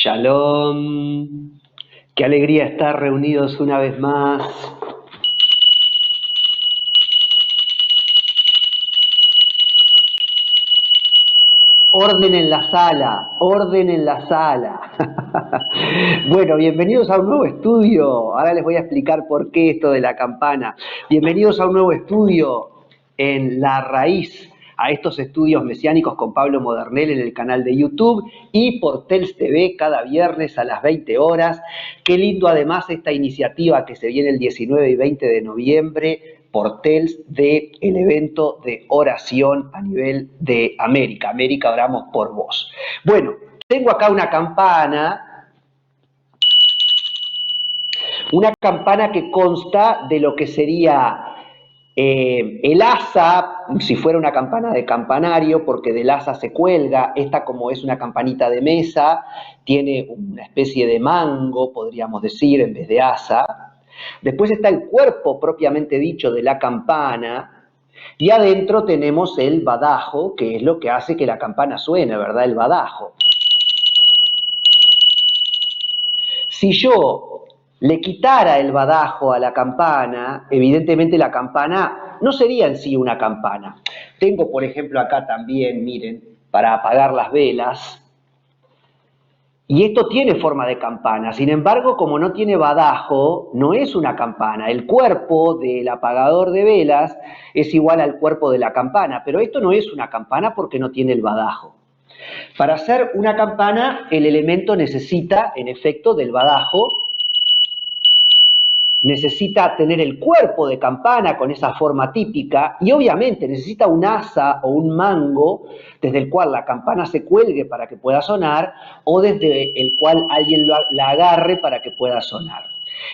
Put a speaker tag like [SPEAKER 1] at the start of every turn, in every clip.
[SPEAKER 1] Shalom, qué alegría estar reunidos una vez más. Orden en la sala, orden en la sala. Bueno, bienvenidos a un nuevo estudio. Ahora les voy a explicar por qué esto de la campana. Bienvenidos a un nuevo estudio en La Raíz, a estos estudios mesiánicos con Pablo Modernel en el canal de YouTube y por TELS TV cada viernes a las 20 horas. Qué lindo además esta iniciativa que se viene el 19 y 20 de noviembre por TELS del evento de oración a nivel de América. América, oramos por vos. Bueno, tengo acá una campana que consta de lo que sería el asa, si fuera una campana de campanario, porque del asa se cuelga. Esta, como es una campanita de mesa, tiene una especie de mango, podríamos decir, en vez de asa. Después está el cuerpo propiamente dicho de la campana, y adentro tenemos el badajo, que es lo que hace que la campana suene, ¿verdad? El badajo. Si yo le quitara el badajo a la campana, evidentemente la campana no sería en sí una campana. Tengo, por ejemplo, acá también, miren, para apagar las velas. Y esto tiene forma de campana, sin embargo, como no tiene badajo, no es una campana. El cuerpo del apagador de velas es igual al cuerpo de la campana, pero esto no es una campana porque no tiene el badajo. Para hacer una campana, el elemento necesita, en efecto, del badajo, necesita tener el cuerpo de campana con esa forma típica y obviamente necesita un asa o un mango desde el cual la campana se cuelgue para que pueda sonar o desde el cual alguien la agarre para que pueda sonar.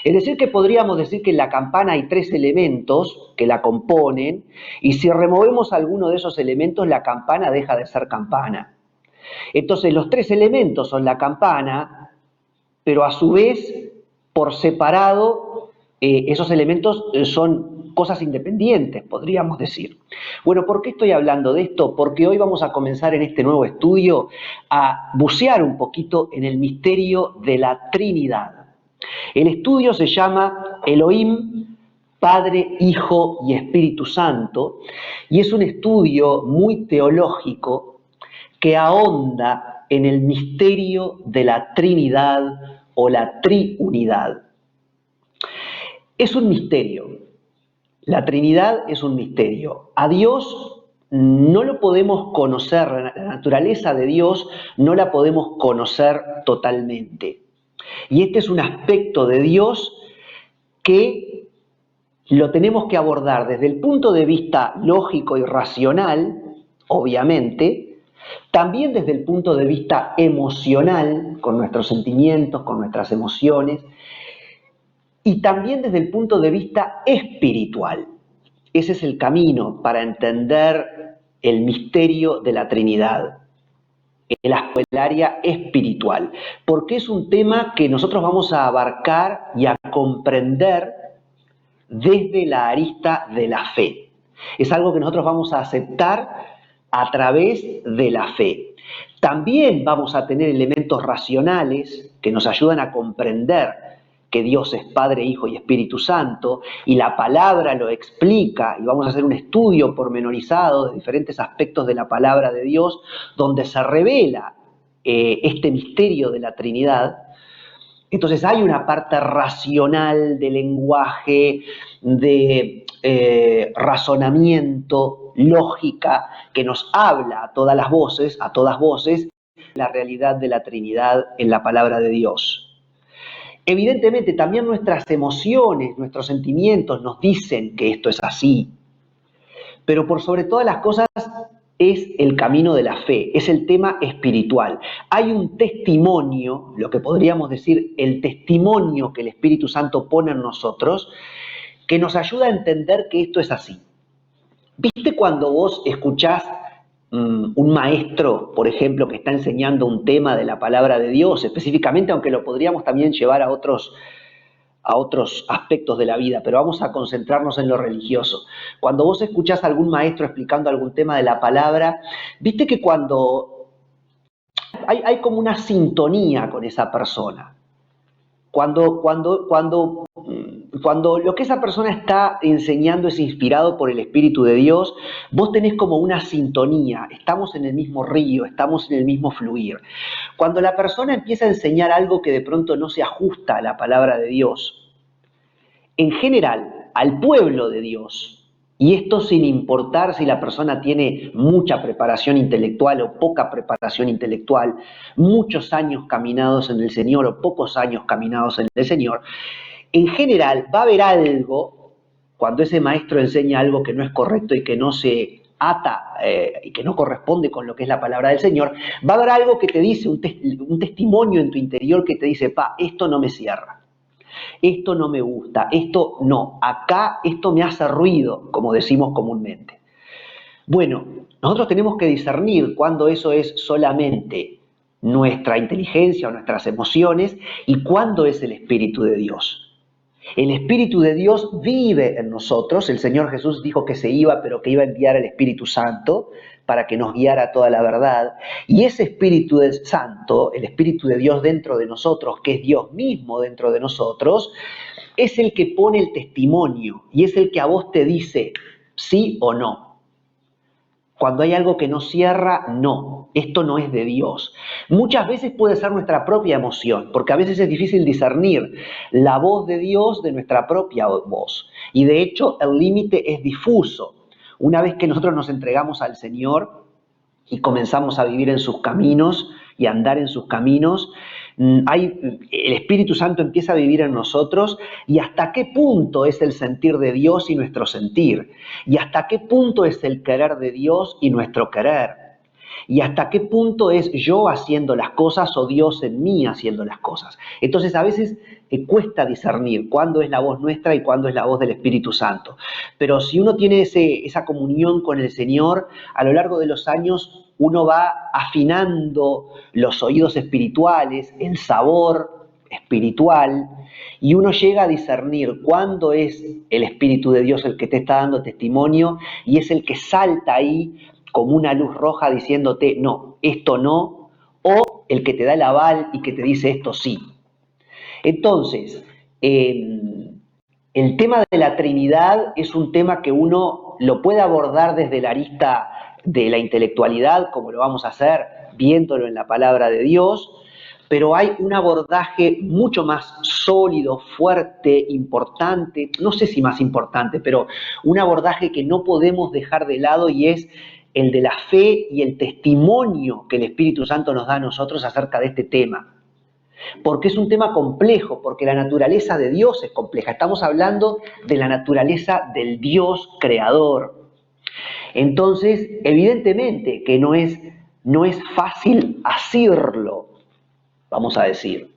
[SPEAKER 1] Es decir, que podríamos decir que en la campana hay tres elementos que la componen y si removemos alguno de esos elementos la campana deja de ser campana. Entonces los tres elementos son la campana, pero a su vez por separado esos elementos son cosas independientes, podríamos decir. Bueno, ¿por qué estoy hablando de esto? Porque hoy vamos a comenzar en este nuevo estudio a bucear un poquito en el misterio de la Trinidad. El estudio se llama Elohim, Padre, Hijo y Espíritu Santo, y es un estudio muy teológico que ahonda en el misterio de la Trinidad o la triunidad. Es un misterio. La Trinidad es un misterio. A Dios no lo podemos conocer, la naturaleza de Dios no la podemos conocer totalmente. Y este es un aspecto de Dios que lo tenemos que abordar desde el punto de vista lógico y racional, obviamente, también desde el punto de vista emocional, con nuestros sentimientos, con nuestras emociones, y también desde el punto de vista espiritual. Ese es el camino para entender el misterio de la Trinidad, el área espiritual, porque es un tema que nosotros vamos a abarcar y a comprender desde la arista de la fe. Es algo que nosotros vamos a aceptar a través de la fe. También vamos a tener elementos racionales que nos ayudan a comprender que Dios es Padre, Hijo y Espíritu Santo, y la palabra lo explica, y vamos a hacer un estudio pormenorizado de diferentes aspectos de la palabra de Dios, donde se revela este misterio de la Trinidad. Entonces hay una parte racional de lenguaje, de razonamiento, lógica, que nos habla a todas voces, la realidad de la Trinidad en la palabra de Dios. Evidentemente también nuestras emociones, nuestros sentimientos nos dicen que esto es así, pero por sobre todas las cosas es el camino de la fe, es el tema espiritual. Hay un testimonio, lo que podríamos decir el testimonio que el Espíritu Santo pone en nosotros, que nos ayuda a entender que esto es así. ¿Viste cuando vos escuchás un maestro, por ejemplo, que está enseñando un tema de la palabra de Dios, específicamente, aunque lo podríamos también llevar a otros aspectos de la vida, pero vamos a concentrarnos en lo religioso. Cuando vos escuchás a algún maestro explicando algún tema de la palabra, viste que cuando hay como una sintonía con esa persona. Cuando lo que esa persona está enseñando es inspirado por el Espíritu de Dios, vos tenés como una sintonía, estamos en el mismo río, estamos en el mismo fluir. Cuando la persona empieza a enseñar algo que de pronto no se ajusta a la palabra de Dios, en general, al pueblo de Dios, y esto sin importar si la persona tiene mucha preparación intelectual o poca preparación intelectual, muchos años caminados en el Señor o pocos años caminados en el Señor, en general va a haber algo, cuando ese maestro enseña algo que no es correcto y que no se ata y que no corresponde con lo que es la palabra del Señor, va a haber algo que te dice, un testimonio en tu interior que te dice, esto no me cierra. Esto no me gusta, esto no, acá esto me hace ruido, como decimos comúnmente. Bueno, nosotros tenemos que discernir cuándo eso es solamente nuestra inteligencia o nuestras emociones y cuándo es el Espíritu de Dios. El Espíritu de Dios vive en nosotros. El Señor Jesús dijo que se iba, pero que iba a enviar el Espíritu Santo para que nos guiara toda la verdad. Y ese Espíritu Santo, el Espíritu de Dios dentro de nosotros, que es Dios mismo dentro de nosotros, es el que pone el testimonio y es el que a vos te dice sí o no. Cuando hay algo que no cierra, no, esto no es de Dios. Muchas veces puede ser nuestra propia emoción, porque a veces es difícil discernir la voz de Dios de nuestra propia voz. Y de hecho el límite es difuso. Una vez que nosotros nos entregamos al Señor y comenzamos a vivir en sus caminos y a andar en sus caminos, el Espíritu Santo empieza a vivir en nosotros y hasta qué punto es el sentir de Dios y nuestro sentir, y hasta qué punto es el querer de Dios y nuestro querer, y hasta qué punto es yo haciendo las cosas o Dios en mí haciendo las cosas. Entonces a veces cuesta discernir cuándo es la voz nuestra y cuándo es la voz del Espíritu Santo. Pero si uno tiene esa comunión con el Señor, a lo largo de los años uno va afinando los oídos espirituales, el sabor espiritual, y uno llega a discernir cuándo es el Espíritu de Dios el que te está dando testimonio y es el que salta ahí como una luz roja diciéndote, no, esto no, o el que te da el aval y que te dice esto sí. Entonces, el tema de la Trinidad es un tema que uno lo puede abordar desde la arista de la intelectualidad, como lo vamos a hacer viéndolo en la palabra de Dios, pero hay un abordaje mucho más sólido, fuerte, importante, no sé si más importante, pero un abordaje que no podemos dejar de lado y es el de la fe y el testimonio que el Espíritu Santo nos da a nosotros acerca de este tema. Porque es un tema complejo, porque la naturaleza de Dios es compleja. Estamos hablando de la naturaleza del Dios creador. Entonces, evidentemente que no es fácil asirlo, vamos a decir.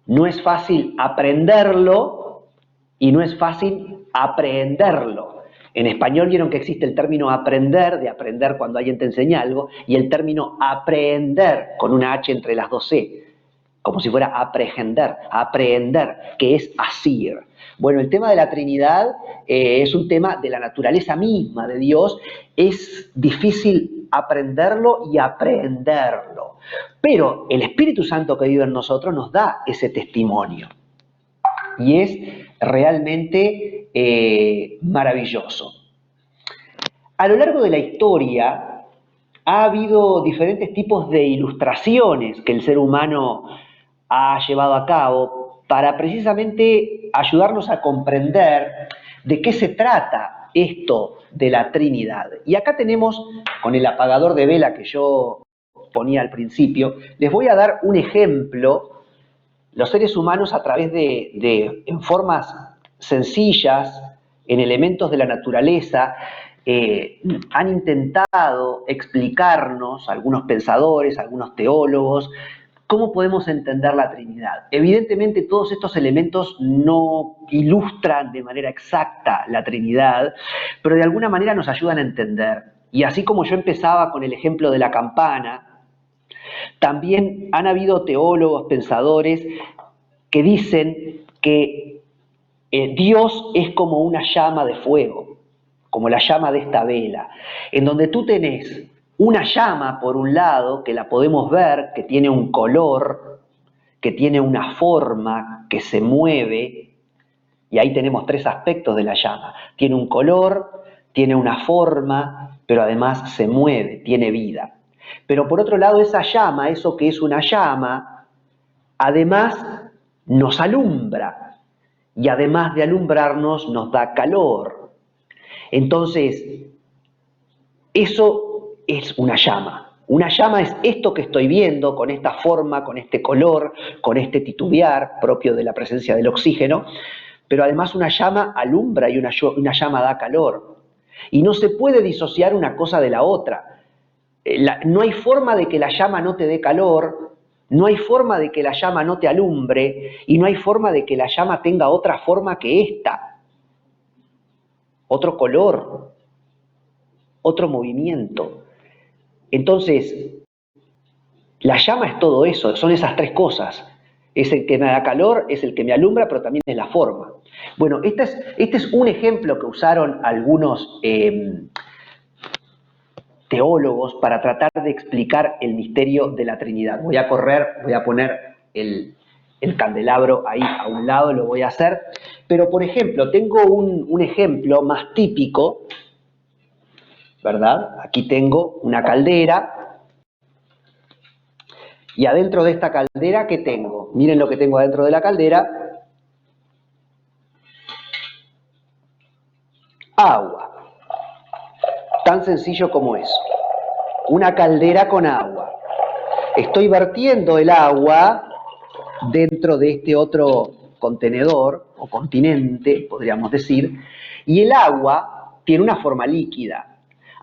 [SPEAKER 1] No es fácil aprenderlo y no es fácil aprehenderlo. En español vieron que existe el término aprender, de aprender cuando alguien te enseña algo, y el término aprehender, con una H entre las dos C, como si fuera aprehender, que es asir. Bueno, el tema de la Trinidad es un tema de la naturaleza misma de Dios, es difícil aprenderlo y aprehenderlo, pero el Espíritu Santo que vive en nosotros nos da ese testimonio. Y es realmente maravilloso. A lo largo de la historia ha habido diferentes tipos de ilustraciones que el ser humano ha llevado a cabo para precisamente ayudarnos a comprender de qué se trata esto de la Trinidad. Y acá tenemos, con el apagador de vela que yo ponía al principio, les voy a dar un ejemplo. Los seres humanos a través en formas sencillas, en elementos de la naturaleza, han intentado explicarnos, algunos pensadores, algunos teólogos, cómo podemos entender la Trinidad. Evidentemente todos estos elementos no ilustran de manera exacta la Trinidad, pero de alguna manera nos ayudan a entender. Y así como yo empezaba con el ejemplo de la campana, también han habido teólogos, pensadores, que dicen que Dios es como una llama de fuego, como la llama de esta vela, en donde tú tenés una llama, por un lado, que la podemos ver, que tiene un color, que tiene una forma, que se mueve, y ahí tenemos tres aspectos de la llama. Tiene un color, tiene una forma, pero además se mueve, tiene vida. Pero por otro lado, esa llama, eso que es una llama, además nos alumbra, y además de alumbrarnos nos da calor. Entonces, eso es una llama. Una llama es esto que estoy viendo, con esta forma, con este color, con este titubear propio de la presencia del oxígeno, pero además una llama alumbra y una llama da calor. Y no se puede disociar una cosa de la otra. No hay forma de que la llama no te dé calor, no hay forma de que la llama no te alumbre, y no hay forma de que la llama tenga otra forma que esta, otro color, otro movimiento. Entonces, la llama es todo eso, son esas tres cosas. Es el que me da calor, es el que me alumbra, pero también es la forma. Bueno, este es un ejemplo que usaron algunos teólogos para tratar de explicar el misterio de la Trinidad. Voy a poner el candelabro ahí a un lado, lo voy a hacer. Pero, por ejemplo, tengo un ejemplo más típico, ¿verdad? Aquí tengo una caldera. Y adentro de esta caldera, ¿qué tengo? Miren lo que tengo adentro de la caldera. Agua. Tan sencillo como eso. Una caldera con agua. Estoy vertiendo el agua dentro de este otro contenedor, o continente, podríamos decir, y el agua tiene una forma líquida.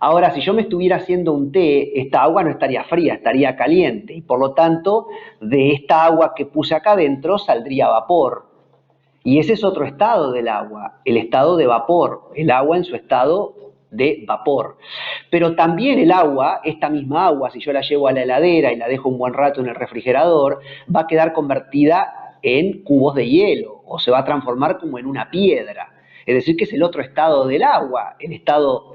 [SPEAKER 1] Ahora, si yo me estuviera haciendo un té, esta agua no estaría fría, estaría caliente, y por lo tanto, de esta agua que puse acá adentro saldría vapor. Y ese es otro estado del agua, el estado de vapor, el agua en su estado de vapor. Pero también el agua, esta misma agua, si yo la llevo a la heladera y la dejo un buen rato en el refrigerador, va a quedar convertida en cubos de hielo, o se va a transformar como en una piedra. Es decir, que es el otro estado del agua, el estado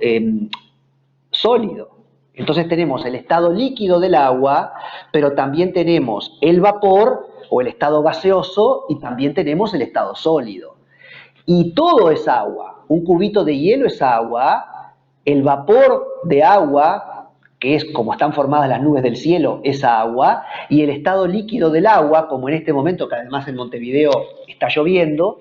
[SPEAKER 1] sólido. Entonces tenemos el estado líquido del agua, pero también tenemos el vapor o el estado gaseoso y también tenemos el estado sólido. Y todo es agua. Un cubito de hielo es agua, el vapor de agua, que es como están formadas las nubes del cielo, es agua, y el estado líquido del agua, como en este momento, que además en Montevideo está lloviendo,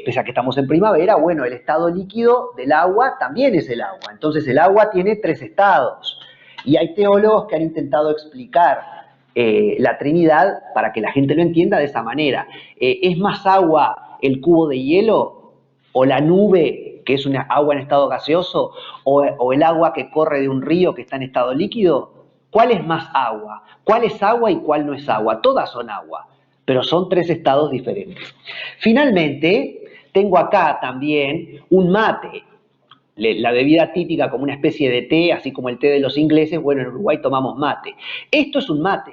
[SPEAKER 1] pese a que estamos en primavera, bueno, el estado líquido del agua también es el agua. Entonces el agua tiene tres estados. Y hay teólogos que han intentado explicar la Trinidad para que la gente lo entienda de esa manera. ¿Es más agua el cubo de hielo o la nube, que es una agua en estado gaseoso, o el agua que corre de un río que está en estado líquido? ¿Cuál es más agua? ¿Cuál es agua y cuál no es agua? Todas son agua, pero son tres estados diferentes. Finalmente, tengo acá también un mate, la bebida típica como una especie de té, así como el té de los ingleses. Bueno, en Uruguay tomamos mate. Esto es un mate.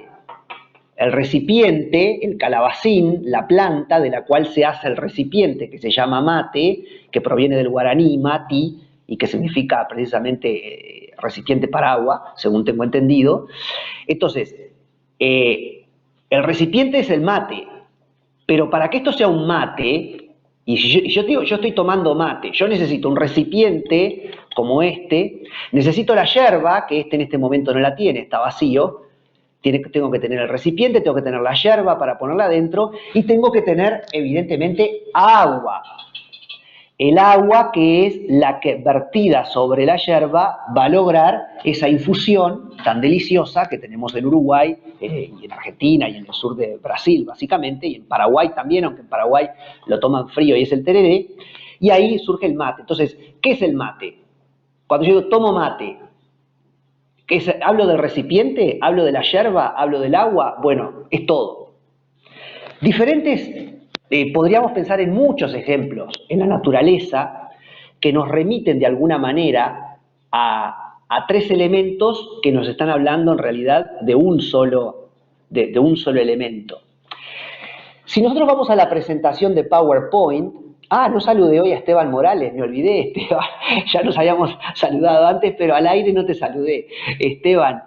[SPEAKER 1] El recipiente, el calabacín, la planta de la cual se hace el recipiente, que se llama mate, que proviene del guaraní, mati, y que significa precisamente recipiente para agua, según tengo entendido. Entonces, el recipiente es el mate, pero para que esto sea un mate, y si yo digo, yo estoy tomando mate, yo necesito un recipiente como este, necesito la yerba, que este en este momento no la tiene, está vacío. Tengo que tener el recipiente, tengo que tener la yerba para ponerla adentro, y tengo que tener, evidentemente, agua. El agua, que es la que vertida sobre la yerba va a lograr esa infusión tan deliciosa que tenemos en Uruguay, y en Argentina, y en el sur de Brasil, básicamente, y en Paraguay también, aunque en Paraguay lo toman frío y es el tereré, y ahí surge el mate. Entonces, ¿qué es el mate? Cuando yo digo tomo mate, ¿hablo del recipiente? ¿Hablo de la yerba? ¿Hablo del agua? Bueno, es todo. Podríamos pensar en muchos ejemplos en la naturaleza que nos remiten de alguna manera a tres elementos que nos están hablando en realidad de un solo elemento. Si nosotros vamos a la presentación de PowerPoint, Ah, no saludé hoy a Esteban Morales, me olvidé, Esteban. Ya nos habíamos saludado antes, pero al aire no te saludé. Esteban,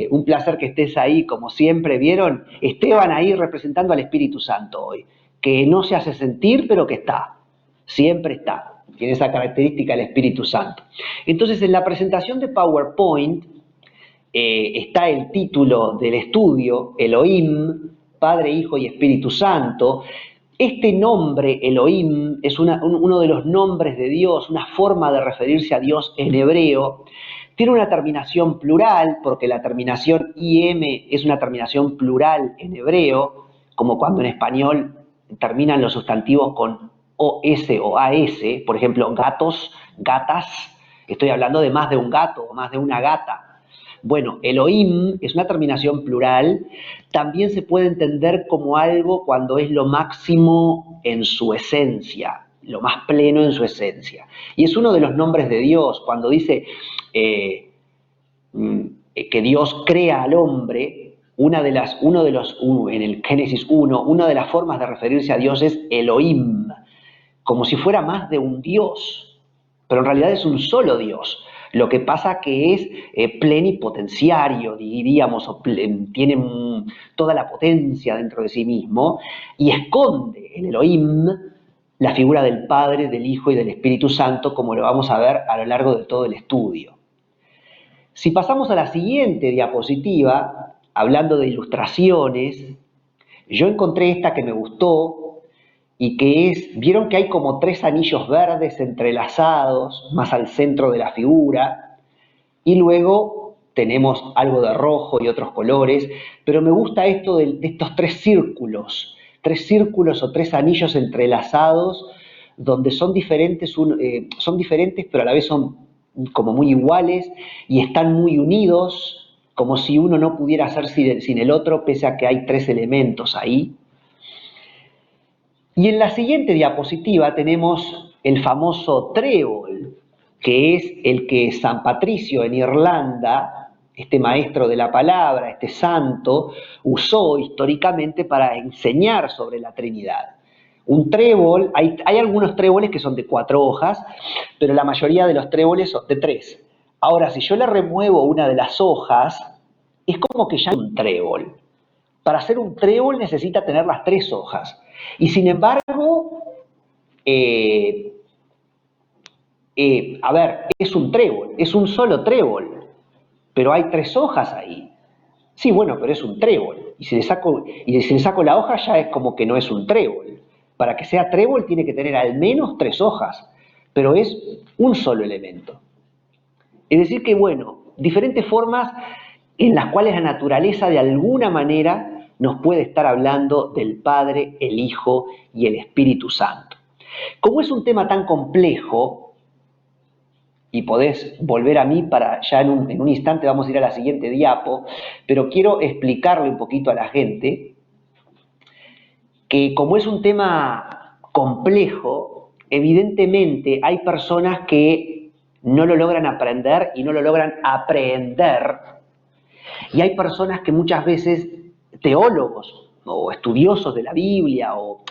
[SPEAKER 1] un placer que estés ahí, como siempre, ¿vieron? Esteban ahí representando al Espíritu Santo hoy, que no se hace sentir, pero que está, siempre está. Tiene esa característica el Espíritu Santo. Entonces, en la presentación de PowerPoint está el título del estudio, Elohim, Padre, Hijo y Espíritu Santo. Este nombre, Elohim, es uno de los nombres de Dios, una forma de referirse a Dios en hebreo. Tiene una terminación plural, porque la terminación IM es una terminación plural en hebreo, como cuando en español terminan los sustantivos con OS o AS, por ejemplo, gatos, gatas, estoy hablando de más de un gato o más de una gata. Bueno, Elohim es una terminación plural, también se puede entender como algo cuando es lo máximo en su esencia, lo más pleno en su esencia. Y es uno de los nombres de Dios, cuando dice que Dios crea al hombre, en el Génesis 1, una de las formas de referirse a Dios es Elohim, como si fuera más de un Dios, pero en realidad es un solo Dios. Lo que pasa que es plenipotenciario, diríamos, tiene toda la potencia dentro de sí mismo y esconde el Elohim la figura del Padre, del Hijo y del Espíritu Santo, como lo vamos a ver a lo largo de todo el estudio. Si pasamos a la siguiente diapositiva, hablando de ilustraciones, yo encontré esta que me gustó y que es, vieron que hay como 3 anillos verdes entrelazados, más al centro de la figura, y luego tenemos algo de rojo y otros colores, pero me gusta esto de estos 3 círculos o 3 anillos entrelazados, donde son diferentes, pero a la vez son como muy iguales y están muy unidos, como si uno no pudiera hacer sin el otro, pese a que hay 3 elementos ahí. Y en la siguiente diapositiva tenemos el famoso trébol, que es el que San Patricio en Irlanda, este maestro de la palabra, este santo, usó históricamente para enseñar sobre la Trinidad. Un trébol, hay algunos tréboles que son de 4 hojas, pero la mayoría de los tréboles son de 3. Ahora, si yo le remuevo una de las hojas, es como que ya no es un trébol. Para hacer un trébol necesita tener las 3 hojas. Y sin embargo, es un trébol, es un solo trébol, pero hay 3 hojas ahí. Sí, bueno, pero es un trébol. Y si le saco la hoja ya es como que no es un trébol. Para que sea trébol tiene que tener al menos 3 hojas, pero es un solo elemento. Es decir que, bueno, diferentes formas en las cuales la naturaleza de alguna manera nos puede estar hablando del Padre, el Hijo y el Espíritu Santo. Como es un tema tan complejo, y podés volver a mí para ya en un instante vamos a ir a la siguiente diapo, pero quiero explicarle un poquito a la gente que como es un tema complejo, evidentemente hay personas que no lo logran aprender y no lo logran aprehender, y hay personas que muchas veces, teólogos o estudiosos de la Biblia, o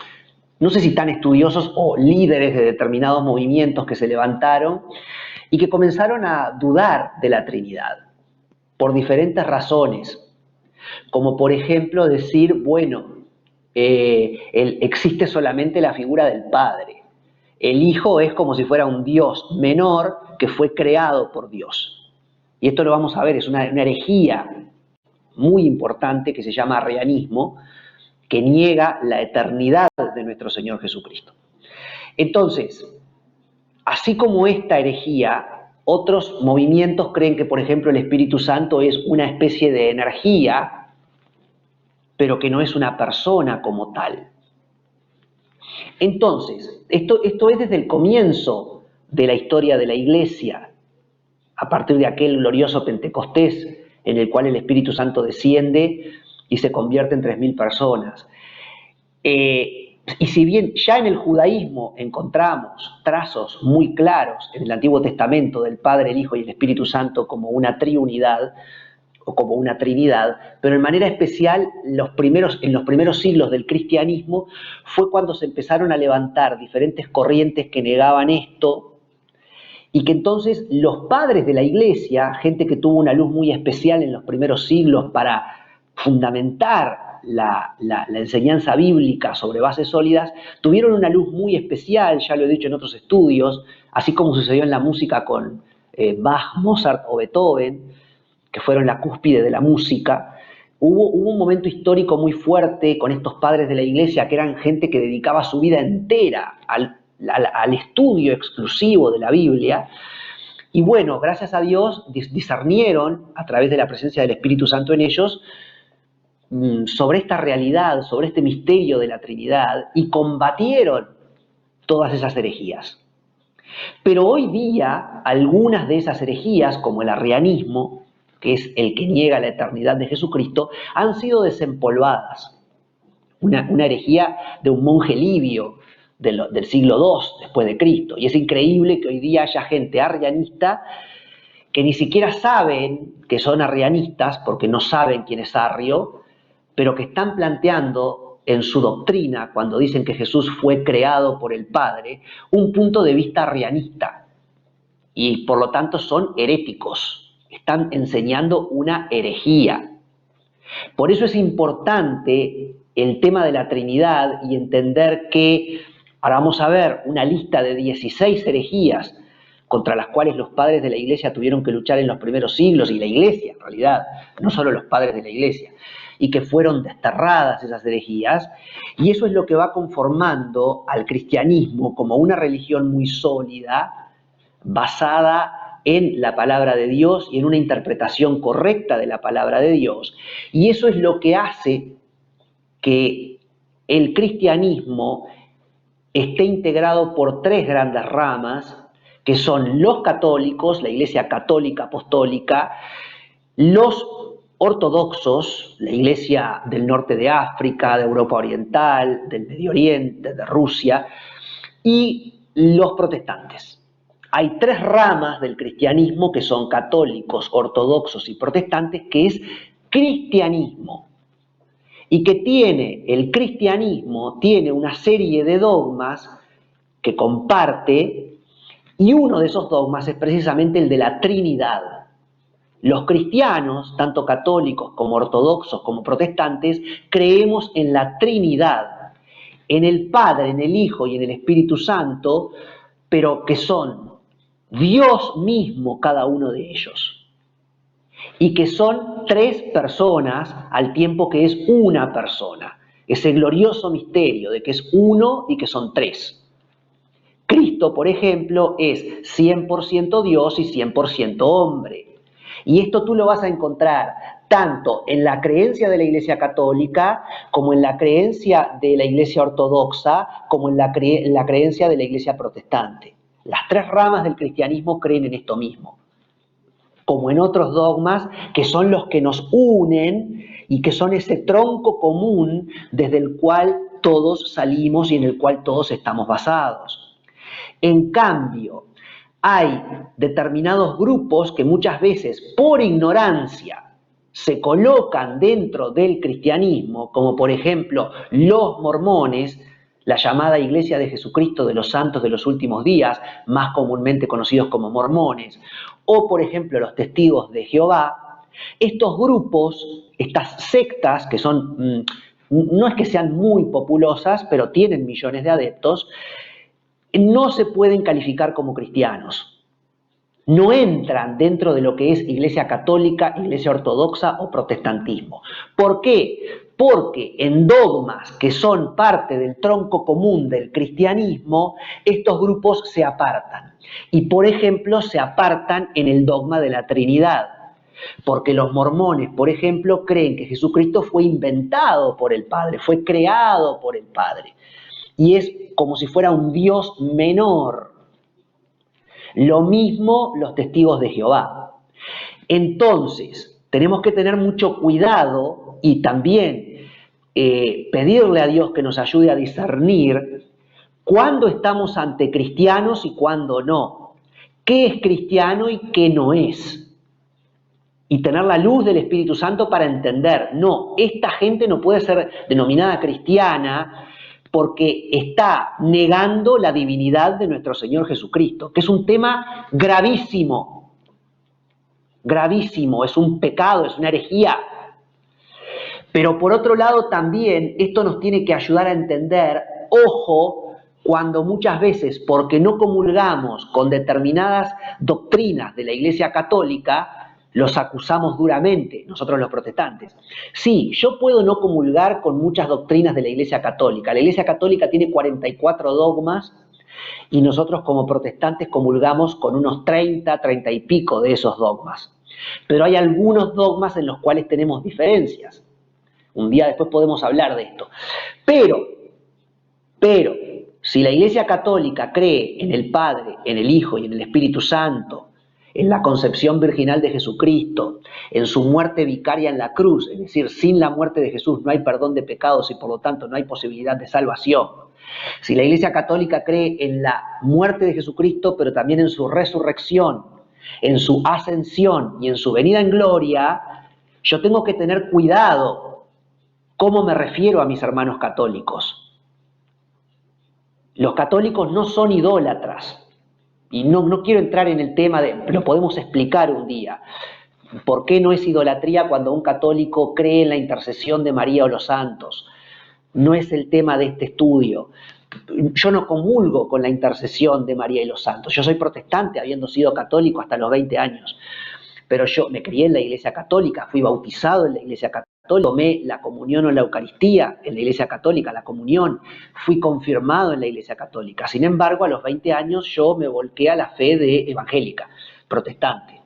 [SPEAKER 1] no sé si tan estudiosos o líderes de determinados movimientos que se levantaron y que comenzaron a dudar de la Trinidad por diferentes razones, como por ejemplo decir, bueno, existe solamente la figura del Padre, el Hijo es como si fuera un Dios menor que fue creado por Dios. Y esto lo vamos a ver, es una herejía muy importante que se llama arrianismo, que niega la eternidad de nuestro Señor Jesucristo. Entonces, así como esta herejía, otros movimientos creen que, por ejemplo, el Espíritu Santo es una especie de energía, pero que no es una persona como tal. Entonces, esto es desde el comienzo de la historia de la Iglesia, a partir de aquel glorioso Pentecostés en el cual el Espíritu Santo desciende y se convierte en 3.000 personas. Y si bien ya en el judaísmo encontramos trazos muy claros en el Antiguo Testamento del Padre, el Hijo y el Espíritu Santo como una triunidad, o como una trinidad, pero en manera especial en los primeros siglos del cristianismo fue cuando se empezaron a levantar diferentes corrientes que negaban esto, y que entonces los padres de la Iglesia, gente que tuvo una luz muy especial en los primeros siglos para fundamentar la enseñanza bíblica sobre bases sólidas, tuvieron una luz muy especial, ya lo he dicho en otros estudios, así como sucedió en la música con Bach, Mozart o Beethoven, que fueron la cúspide de la música. Hubo un momento histórico muy fuerte con estos padres de la Iglesia, que eran gente que dedicaba su vida entera al estudio exclusivo de la Biblia. Y bueno, gracias a Dios discernieron a través de la presencia del Espíritu Santo en ellos sobre esta realidad, sobre este misterio de la Trinidad, y combatieron todas esas herejías. Pero hoy día algunas de esas herejías, como el arrianismo, que es el que niega la eternidad de Jesucristo, han sido desempolvadas. Una herejía de un monje libio del siglo II después de Cristo. Y es increíble que hoy día haya gente arrianista que ni siquiera saben que son arrianistas, porque no saben quién es Arrio, pero que están planteando en su doctrina, cuando dicen que Jesús fue creado por el Padre, un punto de vista arrianista. Y por lo tanto son heréticos. Están enseñando una herejía. Por eso es importante el tema de la Trinidad y entender que, ahora vamos a ver una lista de 16 herejías contra las cuales los padres de la Iglesia tuvieron que luchar en los primeros siglos, y la Iglesia en realidad, no solo los padres de la Iglesia, y que fueron desterradas esas herejías, y eso es lo que va conformando al cristianismo como una religión muy sólida, basada en la palabra de Dios y en una interpretación correcta de la palabra de Dios. Y eso es lo que hace que el cristianismo esté integrado por tres grandes ramas, que son los católicos, la Iglesia Católica Apostólica, los ortodoxos, la Iglesia del norte de África, de Europa Oriental, del Medio Oriente, de Rusia, y los protestantes. Hay tres ramas del cristianismo que son católicos, ortodoxos y protestantes, que es cristianismo. Y que el cristianismo tiene una serie de dogmas que comparte, y uno de esos dogmas es precisamente el de la Trinidad. Los cristianos, tanto católicos como ortodoxos como protestantes, creemos en la Trinidad, en el Padre, en el Hijo y en el Espíritu Santo, pero que son Dios mismo cada uno de ellos. Y que son tres personas al tiempo que es una persona. Ese glorioso misterio de que es uno y que son tres. Cristo, por ejemplo, es 100% Dios y 100% hombre. Y esto tú lo vas a encontrar tanto en la creencia de la Iglesia Católica, como en la creencia de la Iglesia Ortodoxa, como en la creencia de la Iglesia Protestante. Las tres ramas del cristianismo creen en esto mismo, como en otros dogmas que son los que nos unen y que son ese tronco común desde el cual todos salimos y en el cual todos estamos basados. En cambio, hay determinados grupos que muchas veces, por ignorancia, se colocan dentro del cristianismo, como por ejemplo los mormones, la llamada Iglesia de Jesucristo de los Santos de los Últimos Días, más comúnmente conocidos como mormones, o por ejemplo los Testigos de Jehová. Estos grupos, estas sectas, que son, no es que sean muy populosas, pero tienen millones de adeptos, no se pueden calificar como cristianos. No entran dentro de lo que es Iglesia Católica, Iglesia Ortodoxa o protestantismo. ¿Por qué? Porque en dogmas que son parte del tronco común del cristianismo, estos grupos se apartan. Y por ejemplo, se apartan en el dogma de la Trinidad. Porque los mormones, por ejemplo, creen que Jesucristo fue inventado por el Padre, fue creado por el Padre. Y es como si fuera un Dios menor. Lo mismo los Testigos de Jehová. Entonces, tenemos que tener mucho cuidado y también pedirle a Dios que nos ayude a discernir cuándo estamos ante cristianos y cuándo no. ¿Qué es cristiano y qué no es? y tener la luz del Espíritu Santo para entender, no, esta gente no puede ser denominada cristiana porque está negando la divinidad de nuestro Señor Jesucristo, que es un tema gravísimo, gravísimo, es un pecado, es una herejía. Pero por otro lado también esto nos tiene que ayudar a entender, ojo, cuando muchas veces, porque no comulgamos con determinadas doctrinas de la Iglesia Católica, los acusamos duramente, nosotros los protestantes. Sí, yo puedo no comulgar con muchas doctrinas de la Iglesia Católica. La Iglesia Católica tiene 44 dogmas y nosotros como protestantes comulgamos con unos 30 y pico de esos dogmas. Pero hay algunos dogmas en los cuales tenemos diferencias. Un día después podemos hablar de esto. Pero, si la Iglesia Católica cree en el Padre, en el Hijo y en el Espíritu Santo, en la concepción virginal de Jesucristo, en su muerte vicaria en la cruz, es decir, sin la muerte de Jesús no hay perdón de pecados y por lo tanto no hay posibilidad de salvación. Si la Iglesia Católica cree en la muerte de Jesucristo, pero también en su resurrección, en su ascensión y en su venida en gloria, yo tengo que tener cuidado cómo me refiero a mis hermanos católicos. Los católicos no son idólatras. Y no quiero entrar en el tema lo podemos explicar un día. ¿Por qué no es idolatría cuando un católico cree en la intercesión de María o los santos? No es el tema de este estudio. Yo no comulgo con la intercesión de María y los santos. Yo soy protestante, habiendo sido católico hasta los 20 años. Pero yo me crié en la Iglesia Católica, fui bautizado en la Iglesia Católica, tomé la comunión o la Eucaristía en la Iglesia Católica, la comunión, fui confirmado en la Iglesia Católica. Sin embargo, a los 20 años yo me volqué a la fe evangélica, protestante.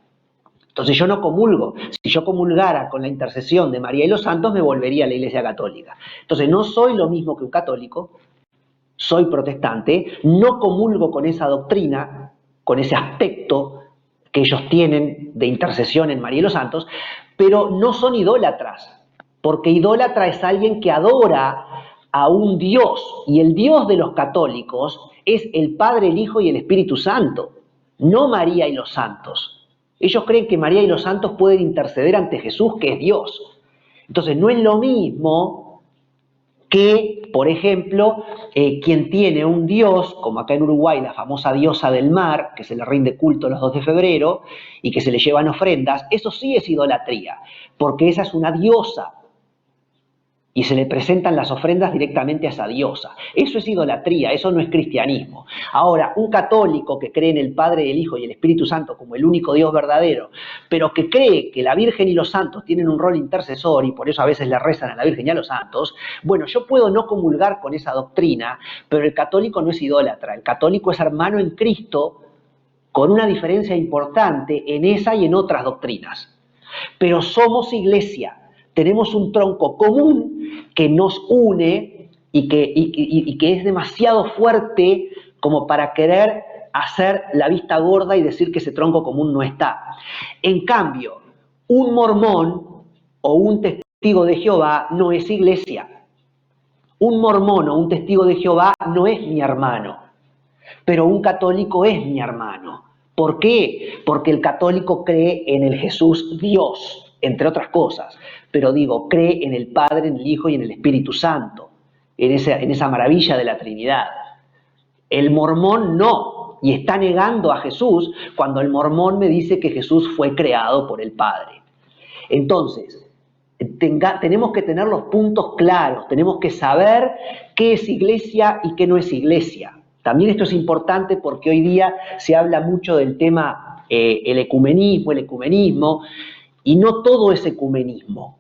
[SPEAKER 1] Entonces yo no comulgo. Si yo comulgara con la intercesión de María y los santos, me volvería a la Iglesia Católica. Entonces no soy lo mismo que un católico, soy protestante, no comulgo con esa doctrina, con ese aspecto que ellos tienen de intercesión en María y los santos, pero no son idólatras. Porque idólatra es alguien que adora a un Dios, y el Dios de los católicos es el Padre, el Hijo y el Espíritu Santo, no María y los santos. Ellos creen que María y los santos pueden interceder ante Jesús, que es Dios. Entonces no es lo mismo que, por ejemplo, quien tiene un Dios, como acá en Uruguay, la famosa diosa del mar, que se le rinde culto los 2 de febrero y que se le llevan ofrendas, eso sí es idolatría, porque esa es una diosa. Y se le presentan las ofrendas directamente a esa diosa. Eso es idolatría, eso no es cristianismo. Ahora, un católico que cree en el Padre, el Hijo y el Espíritu Santo como el único Dios verdadero, pero que cree que la Virgen y los santos tienen un rol intercesor y por eso a veces le rezan a la Virgen y a los santos, bueno, yo puedo no comulgar con esa doctrina, pero el católico no es idólatra. El católico es hermano en Cristo con una diferencia importante en esa y en otras doctrinas. Pero somos iglesia. Tenemos un tronco común que nos une y que es demasiado fuerte como para querer hacer la vista gorda y decir que ese tronco común no está. En cambio, un mormón o un testigo de Jehová no es iglesia. Un mormón o un testigo de Jehová no es mi hermano, pero un católico es mi hermano. ¿Por qué? Porque el católico cree en el Jesús Dios, entre otras cosas, pero digo, cree en el Padre, en el Hijo y en el Espíritu Santo, en esa maravilla de la Trinidad. El mormón no, y está negando a Jesús cuando el mormón me dice que Jesús fue creado por el Padre. Entonces, tenemos que tener los puntos claros, tenemos que saber qué es iglesia y qué no es iglesia. También esto es importante porque hoy día se habla mucho del tema el ecumenismo, y no todo es ecumenismo.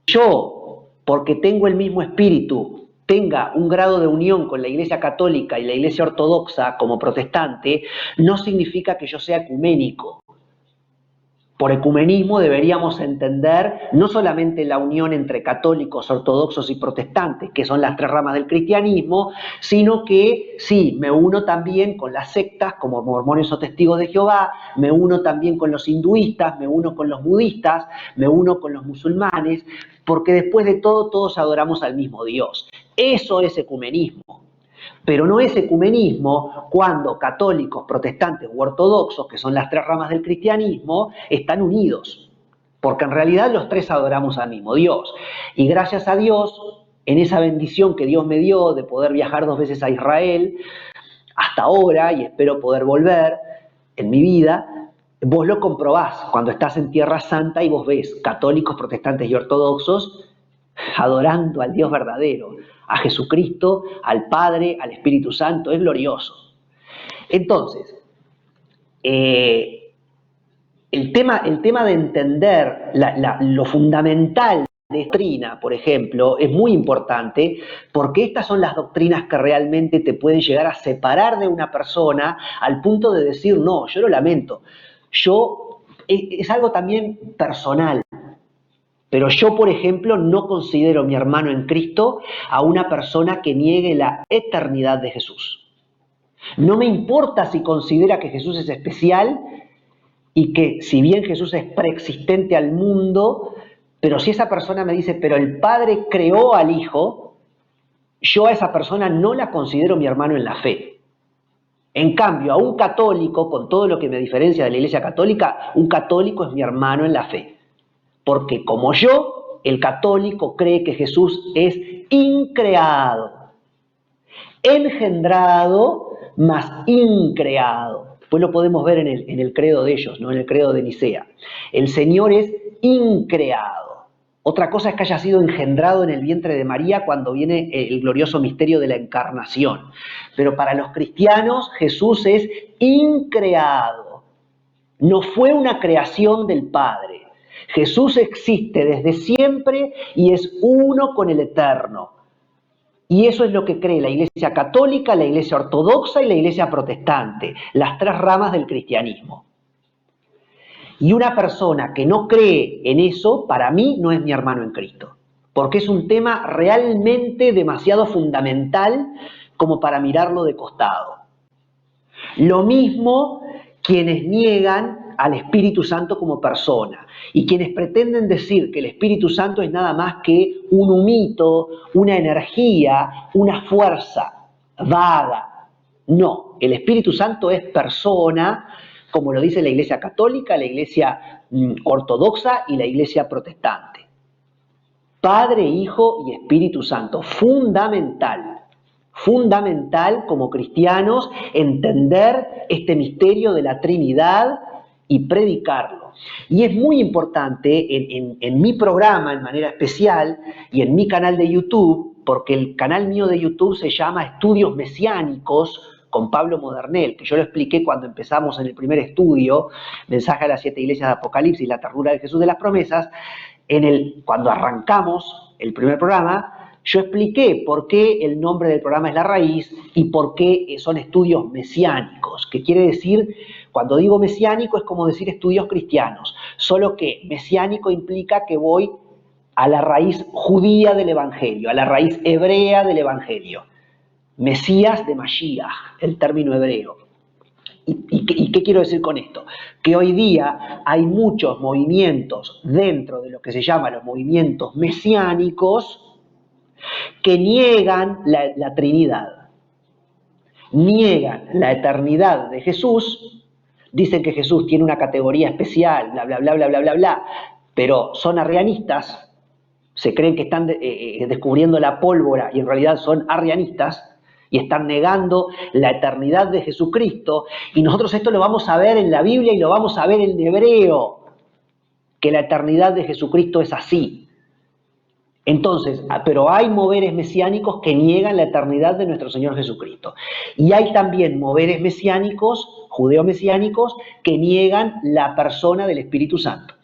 [SPEAKER 1] Yo, porque tengo el mismo espíritu, tenga un grado de unión con la Iglesia Católica y la Iglesia Ortodoxa como protestante, no significa que yo sea ecuménico. Por ecumenismo deberíamos entender no solamente la unión entre católicos, ortodoxos y protestantes, que son las 3 ramas del cristianismo, sino que sí, me uno también con las sectas como mormones o testigos de Jehová, me uno también con los hinduistas, me uno con los budistas, me uno con los musulmanes, porque después de todo todos adoramos al mismo Dios. Eso es ecumenismo. Pero no es ecumenismo cuando católicos, protestantes u ortodoxos, que son las 3 ramas del cristianismo, están unidos. porque en realidad los tres adoramos al mismo Dios. Y gracias a Dios, en esa bendición que Dios me dio de poder viajar 2 veces a Israel, hasta ahora, y espero poder volver en mi vida, vos lo comprobás cuando estás en Tierra Santa y vos ves católicos, protestantes y ortodoxos adorando al Dios verdadero, a Jesucristo, al Padre, al Espíritu Santo. Es glorioso. Entonces, el tema de entender lo fundamental de doctrina, por ejemplo, es muy importante, porque estas son las doctrinas que realmente te pueden llegar a separar de una persona al punto de decir, no, yo lo lamento, es algo también personal, pero yo, por ejemplo, no considero mi hermano en Cristo a una persona que niegue la eternidad de Jesús. No me importa si considera que Jesús es especial y que si bien Jesús es preexistente al mundo, pero si esa persona me dice, pero el Padre creó al Hijo, yo a esa persona no la considero mi hermano en la fe. En cambio, a un católico, con todo lo que me diferencia de la Iglesia Católica, un católico es mi hermano en la fe. Porque como yo, el católico cree que Jesús es increado, engendrado, mas increado. Pues lo podemos ver en el credo de ellos, ¿no? En el credo de Nicea. El Señor es increado. Otra cosa es que haya sido engendrado en el vientre de María cuando viene el glorioso misterio de la encarnación. Pero para los cristianos Jesús es increado. No fue una creación del Padre. Jesús existe desde siempre y es uno con el Eterno. Y eso es lo que cree la Iglesia Católica, la Iglesia Ortodoxa y la Iglesia Protestante, las 3 ramas del cristianismo. Y una persona que no cree en eso, para mí, no es mi hermano en Cristo, porque es un tema realmente demasiado fundamental como para mirarlo de costado. Lo mismo quienes niegan al Espíritu Santo como persona y quienes pretenden decir que el Espíritu Santo es nada más que un humito, una energía, una fuerza vaga. No, el Espíritu Santo es persona, como lo dice la Iglesia Católica, la Iglesia Ortodoxa y la Iglesia Protestante. Padre, Hijo y Espíritu Santo, fundamental como cristianos entender este misterio de la Trinidad y predicarlo. Y es muy importante en mi programa en manera especial y en mi canal de YouTube, porque el canal mío de YouTube se llama Estudios Mesiánicos con Pablo Modernel, que yo lo expliqué cuando empezamos en el primer estudio, Mensaje a las 7 iglesias de Apocalipsis, la ternura de Jesús de las promesas. Cuando arrancamos el primer programa, yo expliqué por qué el nombre del programa es La Raíz y por qué son estudios mesiánicos, que quiere decir, cuando digo mesiánico es como decir estudios cristianos, solo que mesiánico implica que voy a la raíz judía del Evangelio, a la raíz hebrea del Evangelio. Mesías de Mashiach, el término hebreo. ¿Y qué quiero decir con esto? Que hoy día hay muchos movimientos dentro de lo que se llama los movimientos mesiánicos que niegan la Trinidad, niegan la eternidad de Jesús, dicen que Jesús tiene una categoría especial, bla, bla, bla, bla, bla, bla, bla, pero son arrianistas, se creen que están descubriendo la pólvora y en realidad son arrianistas, y están negando la eternidad de Jesucristo, y nosotros esto lo vamos a ver en la Biblia y lo vamos a ver en hebreo, que la eternidad de Jesucristo es así. Entonces, pero hay moveres mesiánicos que niegan la eternidad de nuestro Señor Jesucristo. Y hay también moveres mesiánicos, judeo-mesiánicos, que niegan la persona del Espíritu Santo.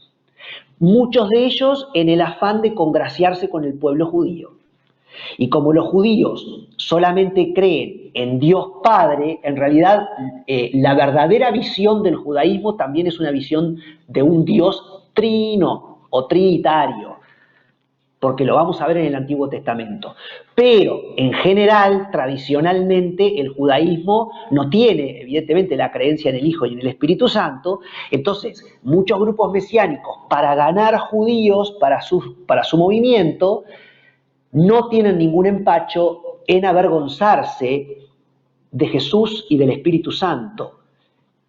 [SPEAKER 1] Muchos de ellos en el afán de congraciarse con el pueblo judío. Y como los judíos solamente creen en Dios Padre, en realidad la verdadera visión del judaísmo también es una visión de un Dios trino o trinitario, porque lo vamos a ver en el Antiguo Testamento. Pero en general, tradicionalmente, el judaísmo no tiene evidentemente la creencia en el Hijo y en el Espíritu Santo. Entonces, muchos grupos mesiánicos, para ganar judíos para su movimiento, no tienen ningún empacho en avergonzarse de Jesús y del Espíritu Santo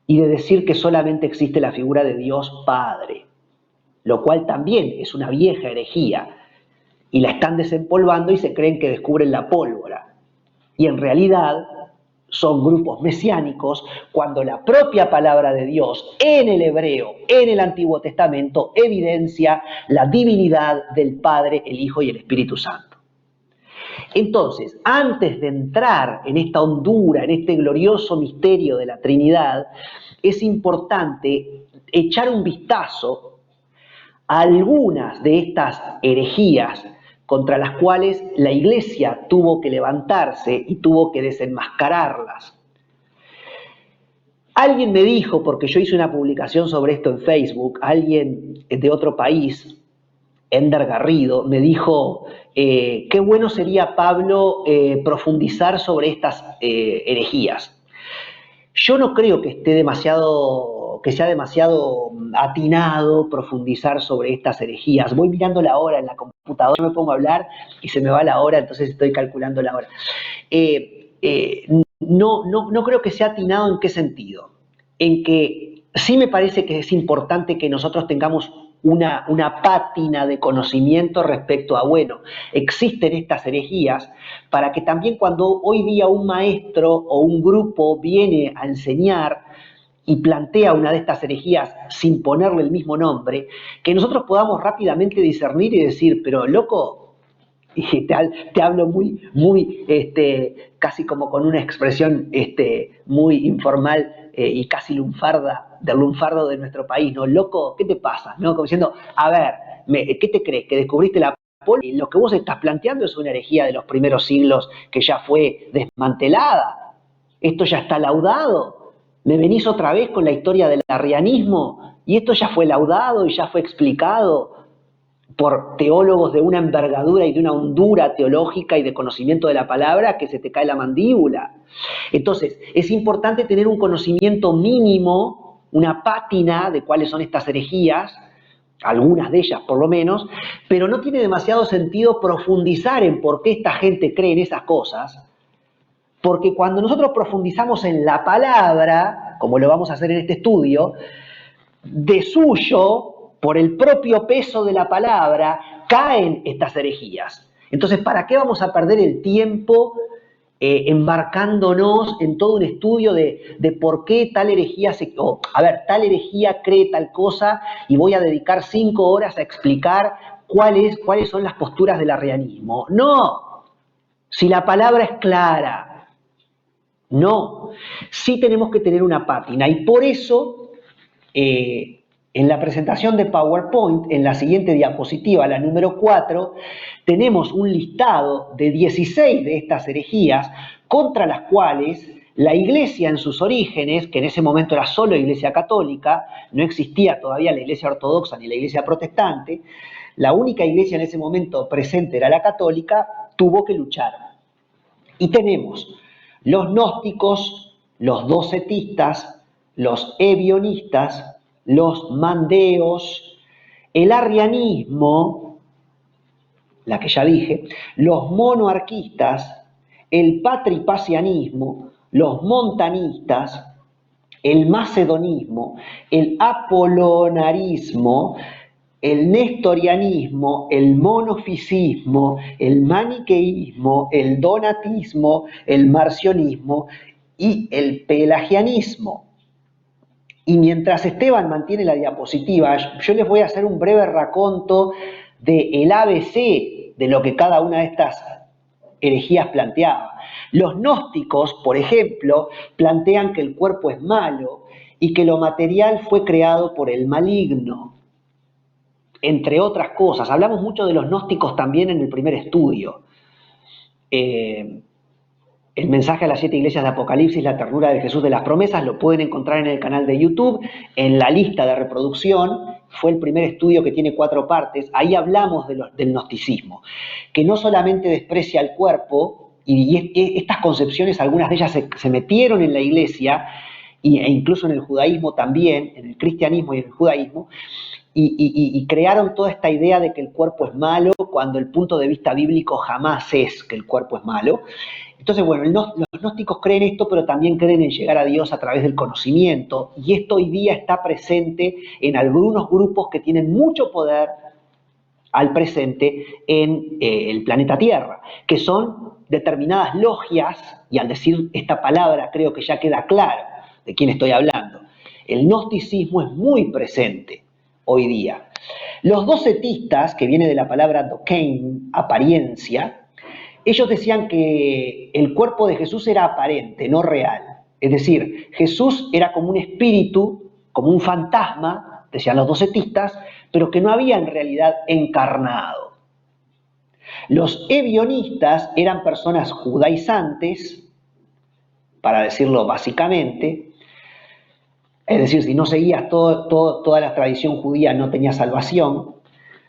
[SPEAKER 1] y de decir que solamente existe la figura de Dios Padre. lo cual también es una vieja herejía, y la están desempolvando y se creen que descubren la pólvora. Y en realidad son grupos mesiánicos cuando la propia palabra de Dios en el hebreo, en el Antiguo Testamento, evidencia la divinidad del Padre, el Hijo y el Espíritu Santo. Entonces, antes de entrar en esta hondura, en este glorioso misterio de la Trinidad, es importante echar un vistazo a algunas de estas herejías contra las cuales la Iglesia tuvo que levantarse y tuvo que desenmascararlas. Alguien me dijo, porque yo hice una publicación sobre esto en Facebook, alguien de otro país, Ender Garrido, me dijo, qué bueno sería, Pablo, profundizar sobre estas herejías. Yo no creo que sea demasiado atinado profundizar sobre estas herejías. Voy mirando la hora en la computadora, me pongo a hablar y se me va la hora, entonces estoy calculando la hora. No creo que sea atinado. ¿En qué sentido? En que sí me parece que es importante que nosotros tengamos una pátina de conocimiento respecto a, bueno, existen estas herejías, para que también cuando hoy día un maestro o un grupo viene a enseñar y plantea una de estas herejías sin ponerle el mismo nombre, que nosotros podamos rápidamente discernir y decir, pero loco, y te hablo muy casi como con una expresión muy informal y casi lunfarda, del lunfardo de nuestro país, ¿no? Loco, ¿qué te pasa? ¿No? Como diciendo, a ver, ¿qué te crees? ¿Que descubriste la pólvora? Y lo que vos estás planteando es una herejía de los primeros siglos que ya fue desmantelada. Esto ya está laudado. Me venís otra vez con la historia del arrianismo y esto ya fue laudado y ya fue explicado por teólogos de una envergadura y de una hondura teológica y de conocimiento de la palabra que se te cae la mandíbula. Entonces, es importante tener un conocimiento mínimo, una pátina de cuáles son estas herejías, algunas de ellas por lo menos, pero no tiene demasiado sentido profundizar en por qué esta gente cree en esas cosas, porque cuando nosotros profundizamos en la palabra, como lo vamos a hacer en este estudio, de suyo, por el propio peso de la palabra, caen estas herejías. Entonces, ¿para qué vamos a perder el tiempo embarcándonos en todo un estudio de por qué tal herejía tal herejía cree tal cosa y voy a dedicar 5 horas a explicar cuáles son las posturas del arrianismo? No, si la palabra es clara, no, sí tenemos que tener una pátina y por eso en la presentación de PowerPoint, en la siguiente diapositiva, la número 4, tenemos un listado de 16 de estas herejías contra las cuales la Iglesia en sus orígenes, que en ese momento era solo Iglesia Católica, no existía todavía la Iglesia Ortodoxa ni la Iglesia Protestante, la única iglesia en ese momento presente era la Católica, tuvo que luchar. Y tenemos los gnósticos, los docetistas, los ebionistas, los mandeos, el arrianismo, la que ya dije, los monoarquistas, el patripacianismo, los montanistas, el macedonismo, el apolonarismo, el nestorianismo, el monofisismo, el maniqueísmo, el donatismo, el marcionismo y el pelagianismo. Y mientras Esteban mantiene la diapositiva, yo les voy a hacer un breve raconto del ABC de lo que cada una de estas herejías planteaba. Los gnósticos, por ejemplo, plantean que el cuerpo es malo y que lo material fue creado por el maligno, entre otras cosas. Hablamos mucho de los gnósticos también en el primer estudio. El mensaje a las 7 iglesias de Apocalipsis, la ternura de Jesús de las promesas, lo pueden encontrar en el canal de YouTube, en la lista de reproducción. Fue el primer estudio que tiene 4 partes. Ahí hablamos del gnosticismo, que no solamente desprecia el cuerpo, y estas concepciones, algunas de ellas se metieron en la iglesia, e incluso en el judaísmo también, en el cristianismo y en el judaísmo, y crearon toda esta idea de que el cuerpo es malo, cuando el punto de vista bíblico jamás es que el cuerpo es malo. Entonces, bueno, los gnósticos creen esto, pero también creen en llegar a Dios a través del conocimiento, y esto hoy día está presente en algunos grupos que tienen mucho poder al presente en el planeta Tierra, que son determinadas logias, y al decir esta palabra creo que ya queda claro de quién estoy hablando. El gnosticismo es muy presente hoy día. Los docetistas, que viene de la palabra dokein, apariencia, ellos decían que el cuerpo de Jesús era aparente, no real. Es decir, Jesús era como un espíritu, como un fantasma, decían los docetistas, pero que no había en realidad encarnado. Los ebionistas eran personas judaizantes, para decirlo básicamente, es decir, si no seguías toda la tradición judía no tenías salvación.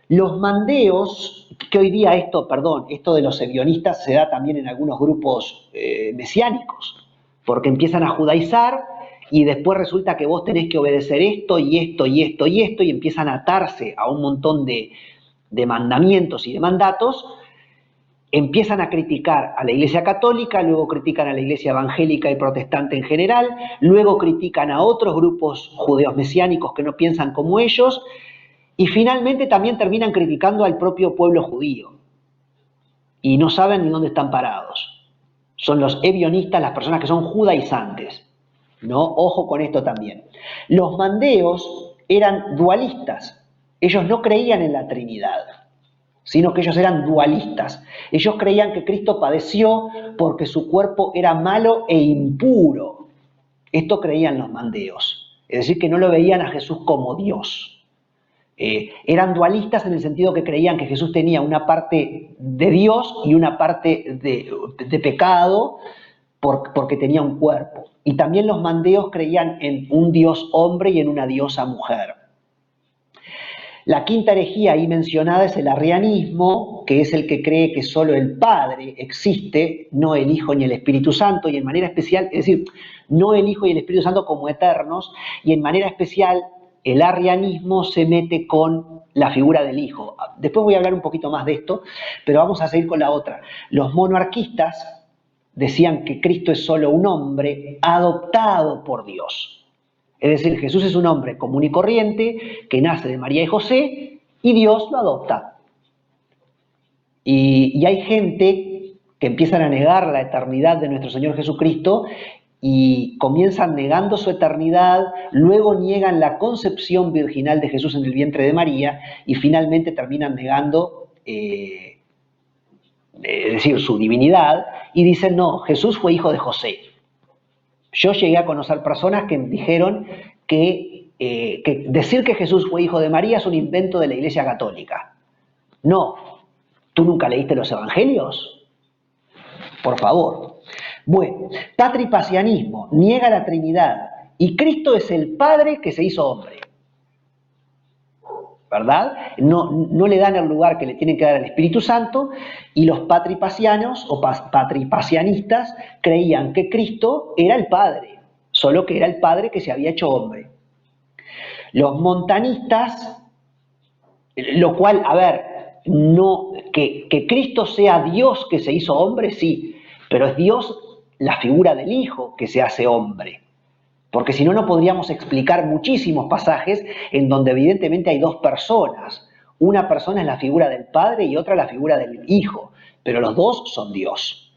[SPEAKER 1] Los mandeos, que hoy día esto de los ebionistas se da también en algunos grupos mesiánicos, porque empiezan a judaizar y después resulta que vos tenés que obedecer esto y esto y esto y esto, y empiezan a atarse a un montón de mandamientos y de mandatos. Empiezan a criticar a la Iglesia Católica, luego critican a la Iglesia Evangélica y Protestante en general, luego critican a otros grupos judeos mesiánicos que no piensan como ellos, y finalmente también terminan criticando al propio pueblo judío. Y no saben ni dónde están parados. Son los ebionistas, las personas que son judaizantes, ¿no? Ojo con esto también. Los mandeos eran dualistas. Ellos no creían en la Trinidad, sino que ellos eran dualistas. Ellos creían que Cristo padeció porque su cuerpo era malo e impuro. Esto creían los mandeos. Es decir, que no lo veían a Jesús como Dios. Eran dualistas en el sentido que creían que Jesús tenía una parte de Dios y una parte de pecado porque tenía un cuerpo. Y también los mandeos creían en un Dios hombre y en una diosa mujer. La quinta herejía ahí mencionada es el arrianismo, que es el que cree que solo el Padre existe, no el Hijo ni el Espíritu Santo, y en manera especial, es decir, no el Hijo y el Espíritu Santo como eternos, y en manera especial el arrianismo se mete con la figura del Hijo. Después voy a hablar un poquito más de esto, pero vamos a seguir con la otra. Los monarquistas decían que Cristo es solo un hombre adoptado por Dios. Es decir, Jesús es un hombre común y corriente que nace de María y José y Dios lo adopta. Y hay gente que empiezan a negar la eternidad de nuestro Señor Jesucristo y comienzan negando su eternidad, luego niegan la concepción virginal de Jesús en el vientre de María y finalmente terminan negando es decir, su divinidad, y dicen, no, Jesús fue hijo de José. Yo llegué a conocer personas que dijeron que decir que Jesús fue hijo de María es un invento de la Iglesia Católica. No, ¿tú nunca leíste los Evangelios? Por favor. Bueno, patripacianismo, niega la Trinidad, y Cristo es el Padre que se hizo hombre. ¿Verdad? No le dan el lugar que le tienen que dar al Espíritu Santo, y los patripacianos o patripacianistas creían que Cristo era el Padre, solo que era el Padre que se había hecho hombre. Los montanistas, lo cual, a ver, no, que Cristo sea Dios que se hizo hombre, sí, pero es Dios la figura del Hijo que se hace hombre. Porque si no, no podríamos explicar muchísimos pasajes en donde evidentemente hay dos personas. Una persona es la figura del Padre y otra la figura del Hijo, pero los dos son Dios.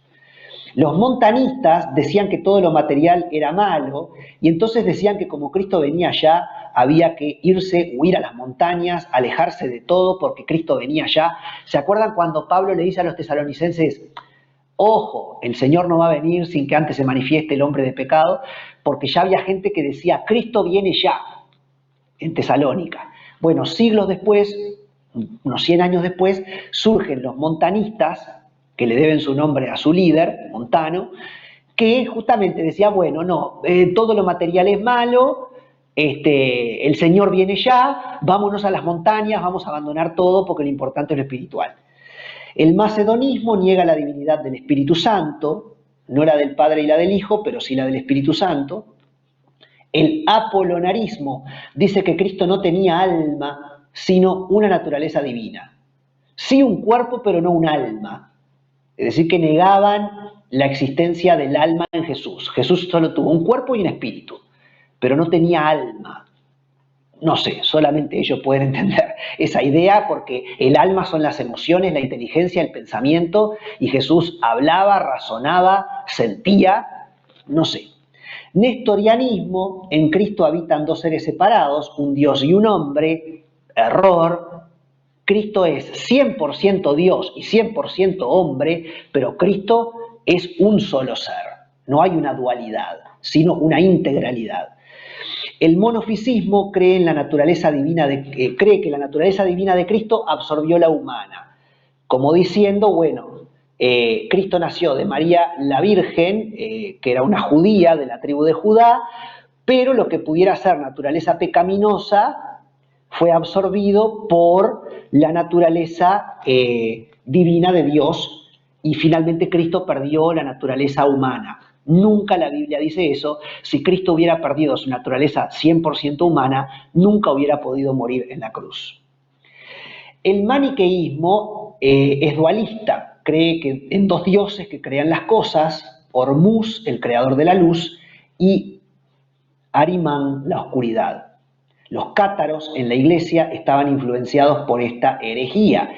[SPEAKER 1] Los montanistas decían que todo lo material era malo y entonces decían que como Cristo venía allá, había que huir a las montañas, alejarse de todo porque Cristo venía allá. ¿Se acuerdan cuando Pablo le dice a los tesalonicenses, ojo, el Señor no va a venir sin que antes se manifieste el hombre de pecado? Porque ya había gente que decía, Cristo viene ya, en Tesalónica. Bueno, siglos después, unos 100 años después, surgen los montanistas, que le deben su nombre a su líder, Montano, que justamente decía, bueno, no, todo lo material es malo, el Señor viene ya, vámonos a las montañas, vamos a abandonar todo porque lo importante es lo espiritual. El macedonismo niega la divinidad del Espíritu Santo, no la del Padre y la del Hijo, pero sí la del Espíritu Santo. El apolonarismo dice que Cristo no tenía alma, sino una naturaleza divina. Sí un cuerpo, pero no un alma. Es decir, que negaban la existencia del alma en Jesús. Jesús solo tuvo un cuerpo y un espíritu, pero no tenía alma. No sé, solamente ellos pueden entender esa idea, porque el alma son las emociones, la inteligencia, el pensamiento, y Jesús hablaba, razonaba, sentía, no sé. Nestorianismo: en Cristo habitan dos seres separados, un Dios y un hombre. Error. Cristo es 100% Dios y 100% hombre, pero Cristo es un solo ser. No hay una dualidad, sino una integralidad. El monofisismo cree que la naturaleza divina de Cristo absorbió la humana, como diciendo, bueno, Cristo nació de María la Virgen, que era una judía de la tribu de Judá, pero lo que pudiera ser naturaleza pecaminosa fue absorbido por la naturaleza divina de Dios, y finalmente Cristo perdió la naturaleza humana. Nunca la Biblia dice eso. Si Cristo hubiera perdido su naturaleza 100% humana, nunca hubiera podido morir en la cruz. El maniqueísmo es dualista, cree que en dos dioses que crean las cosas: Hormuz, el creador de la luz, y Ahriman, la oscuridad. Los cátaros en la iglesia estaban influenciados por esta herejía.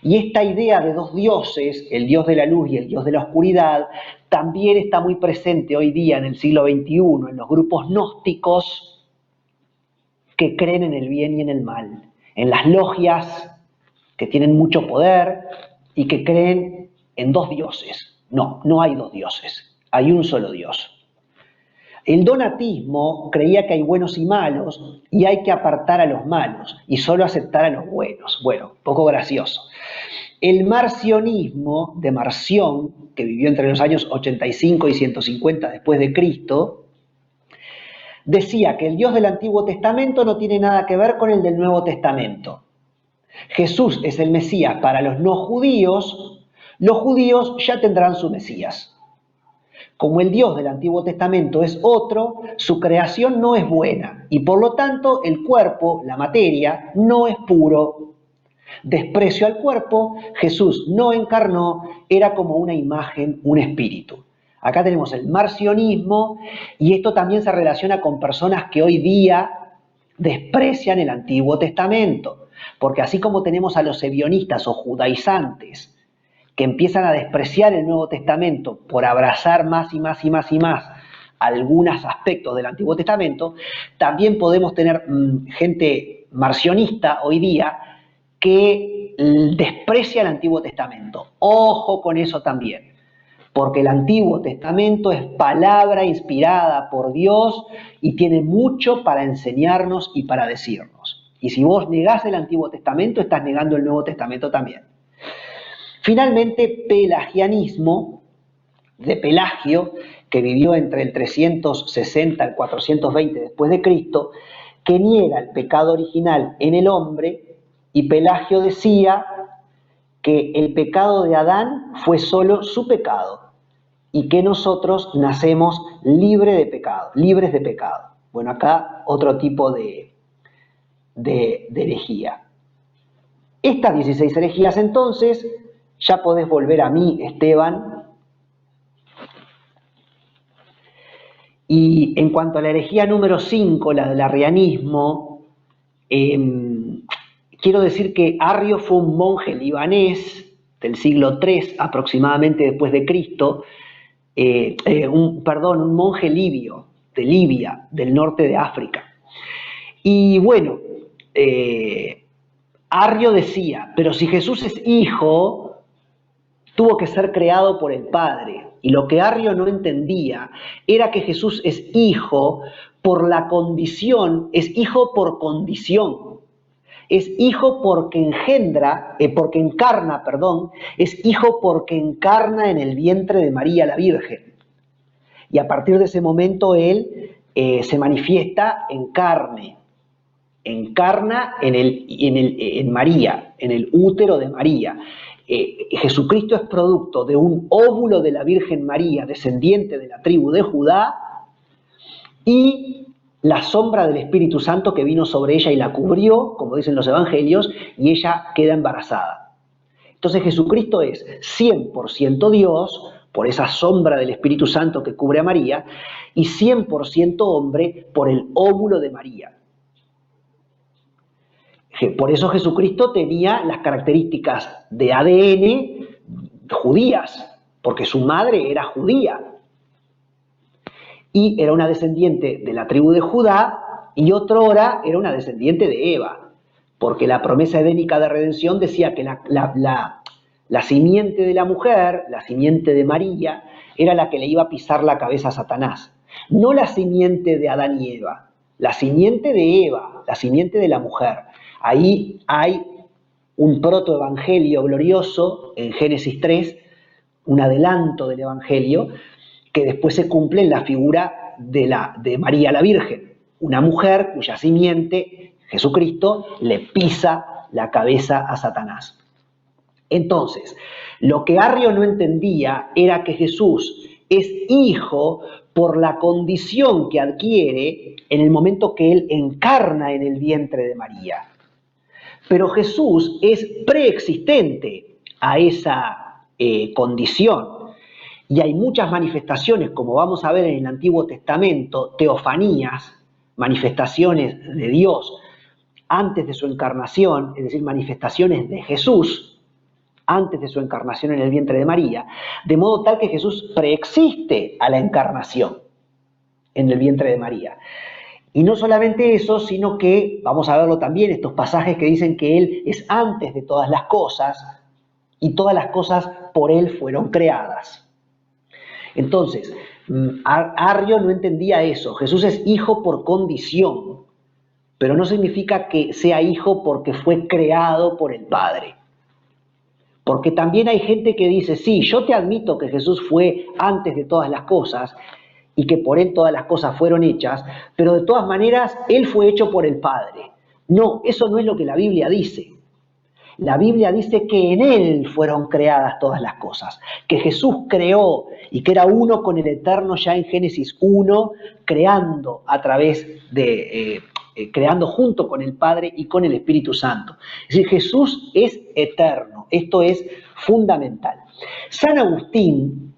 [SPEAKER 1] Y esta idea de dos dioses, el dios de la luz y el dios de la oscuridad, también está muy presente hoy día en el siglo XXI, en los grupos gnósticos que creen en el bien y en el mal, en las logias que tienen mucho poder y que creen en dos dioses. No, no hay dos dioses, hay un solo Dios. El donatismo creía que hay buenos y malos y hay que apartar a los malos y solo aceptar a los buenos. Bueno, poco gracioso. El marcionismo de Marción, que vivió entre los años 85 y 150 después de Cristo, decía que el Dios del Antiguo Testamento no tiene nada que ver con el del Nuevo Testamento. Jesús es el Mesías para los no judíos, los judíos ya tendrán su Mesías. Como el Dios del Antiguo Testamento es otro, su creación no es buena y por lo tanto el cuerpo, la materia, no es puro. Desprecio al cuerpo, Jesús no encarnó, era como una imagen, un espíritu. Acá tenemos el marcionismo, y esto también se relaciona con personas que hoy día desprecian el Antiguo Testamento, porque así como tenemos a los ebionistas o judaizantes que empiezan a despreciar el Nuevo Testamento por abrazar más y más y más y más algunos aspectos del Antiguo Testamento, también podemos tener gente marcionista hoy día que desprecia el Antiguo Testamento. Ojo con eso también, porque el Antiguo Testamento es palabra inspirada por Dios y tiene mucho para enseñarnos y para decirnos. Y si vos negás el Antiguo Testamento, estás negando el Nuevo Testamento también. Finalmente, pelagianismo, de Pelagio, que vivió entre el 360 al 420 después de Cristo, que niega el pecado original en el hombre, y Pelagio decía que el pecado de Adán fue solo su pecado y que nosotros nacemos libres de pecado. Bueno, acá otro tipo de herejía. Estas 16 herejías, entonces, ya podés volver a mí, Esteban. Y en cuanto a la herejía número 5, la del arrianismo, quiero decir que Arrio fue un monje libanés del siglo III aproximadamente después de Cristo, un monje libio, de Libia, del norte de África. Y bueno, Arrio decía, pero si Jesús es hijo, tuvo que ser creado por el Padre. Y lo que Arrio no entendía era que Jesús es hijo por la condición, es hijo por condición. Es hijo porque encarna, es hijo porque encarna en el vientre de María la Virgen. Y a partir de ese momento él se manifiesta en carne, encarna en María, en el útero de María. Jesucristo es producto de un óvulo de la Virgen María, descendiente de la tribu de Judá, y la sombra del Espíritu Santo que vino sobre ella y la cubrió, como dicen los evangelios, y ella queda embarazada. Entonces Jesucristo es 100% Dios, por esa sombra del Espíritu Santo que cubre a María, y 100% hombre por el óvulo de María. Por eso Jesucristo tenía las características de ADN judías, porque su madre era judía. Y era una descendiente de la tribu de Judá, y otrora era una descendiente de Eva, porque la promesa edénica de redención decía que la simiente de la mujer, la simiente de María, era la que le iba a pisar la cabeza a Satanás. No la simiente de Adán y Eva, la simiente de Eva, la simiente de la mujer. Ahí hay un protoevangelio glorioso en Génesis 3, un adelanto del evangelio, que después se cumple en la figura de María la Virgen, una mujer cuya simiente, Jesucristo, le pisa la cabeza a Satanás. Entonces, lo que Arrio no entendía era que Jesús es hijo por la condición que adquiere en el momento que él encarna en el vientre de María. Pero Jesús es preexistente a esa condición. Y hay muchas manifestaciones, como vamos a ver en el Antiguo Testamento, teofanías, manifestaciones de Dios antes de su encarnación, es decir, manifestaciones de Jesús antes de su encarnación en el vientre de María, de modo tal que Jesús preexiste a la encarnación en el vientre de María. Y no solamente eso, sino que, vamos a verlo también, estos pasajes que dicen que Él es antes de todas las cosas y todas las cosas por Él fueron creadas. Entonces, Arrio no entendía eso. Jesús es hijo por condición, pero no significa que sea hijo porque fue creado por el Padre. Porque también hay gente que dice, sí, yo te admito que Jesús fue antes de todas las cosas y que por Él todas las cosas fueron hechas, pero de todas maneras Él fue hecho por el Padre. No, eso no es lo que la Biblia dice. La Biblia dice que en Él fueron creadas todas las cosas, que Jesús creó y que era uno con el Eterno ya en Génesis 1, creando a través de, creando junto con el Padre y con el Espíritu Santo. Es decir, Jesús es eterno, esto es fundamental. San Agustín,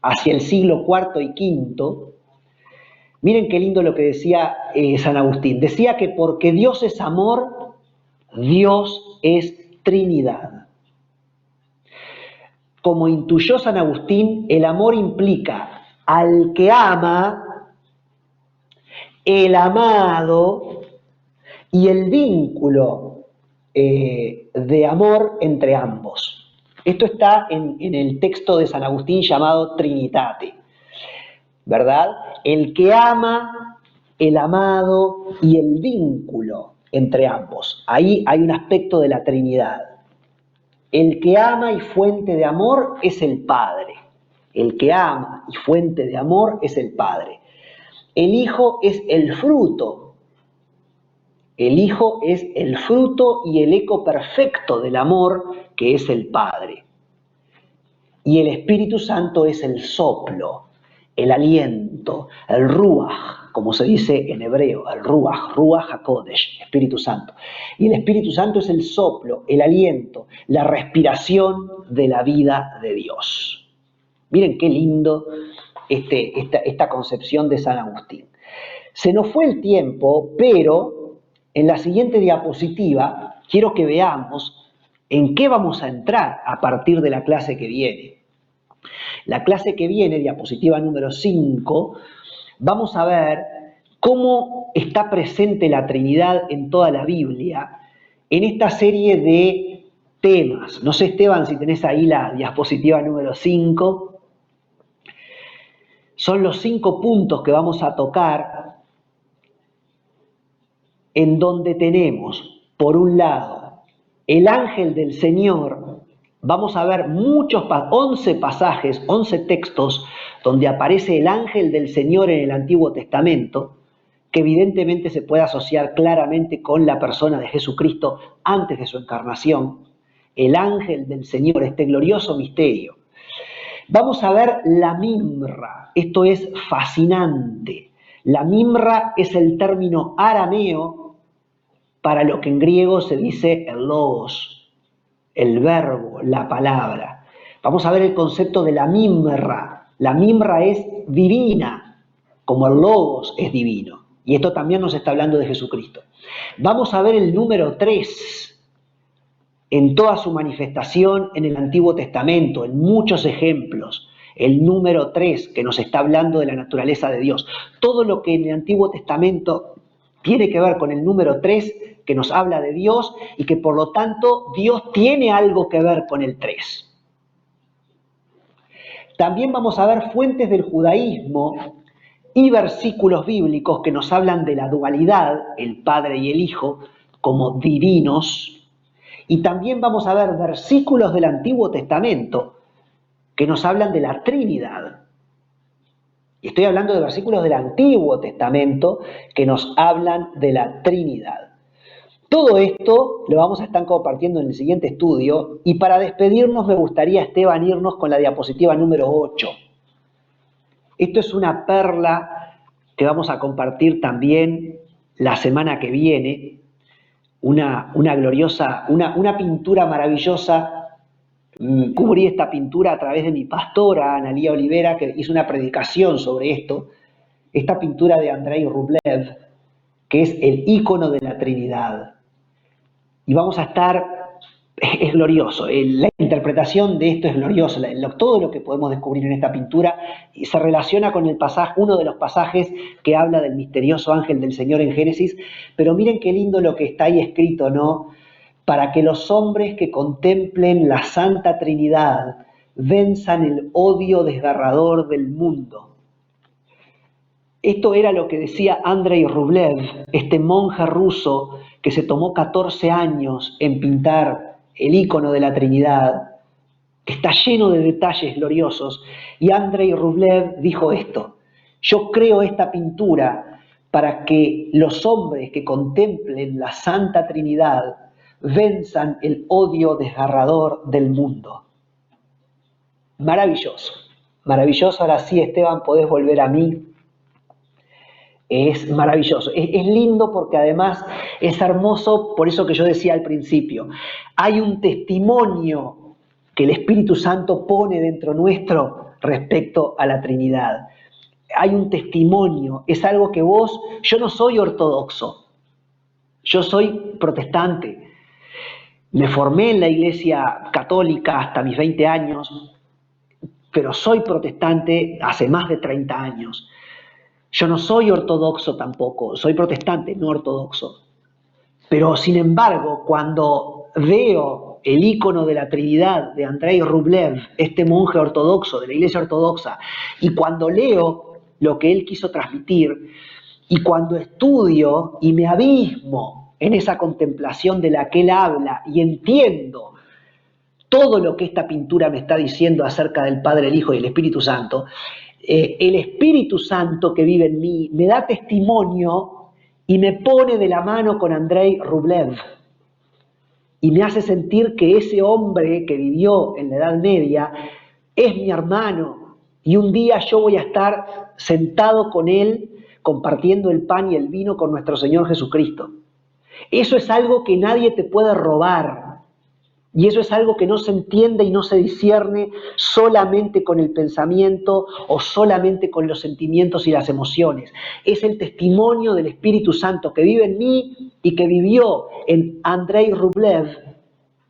[SPEAKER 1] hacia el siglo IV y V, miren qué lindo lo que decía San Agustín, decía que porque Dios es amor, Dios es Trinidad. Como intuyó San Agustín, el amor implica al que ama, el amado y el vínculo de amor entre ambos. Esto está en el texto de San Agustín llamado Trinitate, ¿verdad? El que ama, el amado y el vínculo entre ambos. Ahí hay un aspecto de la Trinidad. El que ama y fuente de amor es el Padre. El que ama y fuente de amor es el Padre. El Hijo es el fruto. El Hijo es el fruto y el eco perfecto del amor que es el Padre. Y el Espíritu Santo es el soplo, el aliento, el ruach, como se dice en hebreo, el ruach HaKodesh, Espíritu Santo. Y el Espíritu Santo es el soplo, el aliento, la respiración de la vida de Dios. Miren qué lindo esta concepción de San Agustín. Se nos fue el tiempo, pero en la siguiente diapositiva quiero que veamos en qué vamos a entrar a partir de la clase que viene. La clase que viene, diapositiva número 5, vamos a ver cómo está presente la Trinidad en toda la Biblia, en esta serie de temas. No sé, Esteban, si tenés ahí la diapositiva número 5. Son los 5 puntos que vamos a tocar, en donde tenemos, por un lado, el ángel del Señor. Vamos a ver 11 pasajes, 11 textos, donde aparece el ángel del Señor en el Antiguo Testamento, que evidentemente se puede asociar claramente con la persona de Jesucristo antes de su encarnación. El ángel del Señor, este glorioso misterio. Vamos a ver la mimra, esto es fascinante. La mimra es el término arameo para lo que en griego se dice el logos, el verbo, la palabra. Vamos a ver el concepto de la mimra. La mimra es divina, como el logos es divino. Y esto también nos está hablando de Jesucristo. Vamos a ver el número 3 en toda su manifestación en el Antiguo Testamento, en muchos ejemplos. El número 3 que nos está hablando de la naturaleza de Dios. Todo lo que en el Antiguo Testamento tiene que ver con el número 3 que nos habla de Dios y que por lo tanto Dios tiene algo que ver con el 3. También vamos a ver fuentes del judaísmo y versículos bíblicos que nos hablan de la dualidad, el Padre y el Hijo, como divinos. Y también vamos a ver versículos del Antiguo Testamento que nos hablan de la Trinidad. Y estoy hablando de versículos del Antiguo Testamento que nos hablan de la Trinidad. Todo esto lo vamos a estar compartiendo en el siguiente estudio y para despedirnos me gustaría, Esteban, irnos con la diapositiva número 8. Esto es una perla que vamos a compartir también la semana que viene, una gloriosa, una pintura maravillosa. Cubrí esta pintura a través de mi pastora, Analía Olivera, que hizo una predicación sobre esto. Esta pintura de Andrei Rublev, que es el ícono de la Trinidad. Y vamos a estar, es glorioso, la interpretación de esto es gloriosa, todo lo que podemos descubrir en esta pintura y se relaciona con el pasaje, uno de los pasajes que habla del misterioso ángel del Señor en Génesis, pero miren qué lindo lo que está ahí escrito, ¿no? Para que los hombres que contemplen la Santa Trinidad venzan el odio desgarrador del mundo. Esto era lo que decía Andrei Rublev, este monje ruso que se tomó 14 años en pintar el ícono de la Trinidad, que está lleno de detalles gloriosos. Y Andrei Rublev dijo esto: yo creo esta pintura para que los hombres que contemplen la Santa Trinidad venzan el odio desgarrador del mundo. Maravilloso, maravilloso. Ahora sí, Esteban, podés volver a mí. Es maravilloso, es lindo porque además es hermoso, por eso que yo decía al principio, hay un testimonio que el Espíritu Santo pone dentro nuestro respecto a la Trinidad. Hay un testimonio, es algo que yo no soy ortodoxo, yo soy protestante. Me formé en la Iglesia Católica hasta mis 20 años, pero soy protestante hace más de 30 años. Yo no soy ortodoxo tampoco, soy protestante, no ortodoxo. Pero sin embargo, cuando veo el ícono de la Trinidad de Andrei Rublev, este monje ortodoxo de la Iglesia Ortodoxa, y cuando leo lo que él quiso transmitir, y cuando estudio y me abismo en esa contemplación de la que él habla y entiendo todo lo que esta pintura me está diciendo acerca del Padre, el Hijo y el Espíritu Santo, el Espíritu Santo que vive en mí me da testimonio y me pone de la mano con Andrei Rublev y me hace sentir que ese hombre que vivió en la Edad Media es mi hermano y un día yo voy a estar sentado con él compartiendo el pan y el vino con nuestro Señor Jesucristo. Eso es algo que nadie te puede robar. Y eso es algo que no se entiende y no se discierne solamente con el pensamiento o solamente con los sentimientos y las emociones. Es el testimonio del Espíritu Santo que vive en mí y que vivió en Andrei Rublev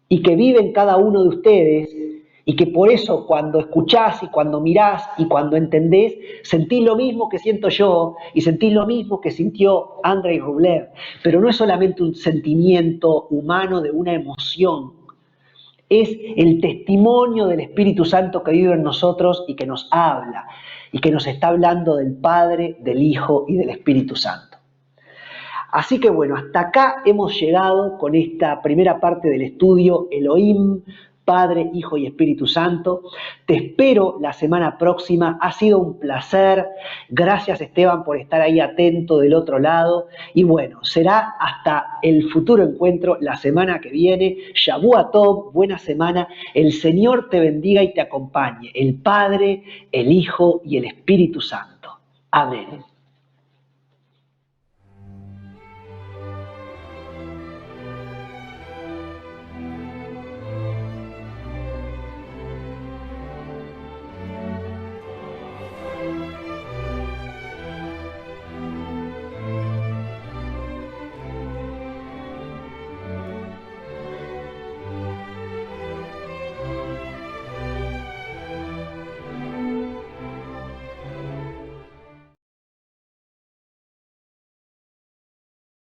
[SPEAKER 1] y que vive en cada uno de ustedes y que por eso cuando escuchás y cuando mirás y cuando entendés, sentís lo mismo que siento yo y sentís lo mismo que sintió Andrei Rublev. Pero no es solamente un sentimiento humano de una emoción. Es el testimonio del Espíritu Santo que vive en nosotros y que nos habla, y que nos está hablando del Padre, del Hijo y del Espíritu Santo. Así que bueno, hasta acá hemos llegado con esta primera parte del estudio Elohim, Padre, Hijo y Espíritu Santo. Te espero la semana próxima. Ha sido un placer. Gracias, Esteban, por estar ahí atento del otro lado. Y bueno, será hasta el futuro encuentro la semana que viene. Shavua Tov, buena semana. El Señor te bendiga y te acompañe. El Padre, el Hijo y el Espíritu Santo. Amén.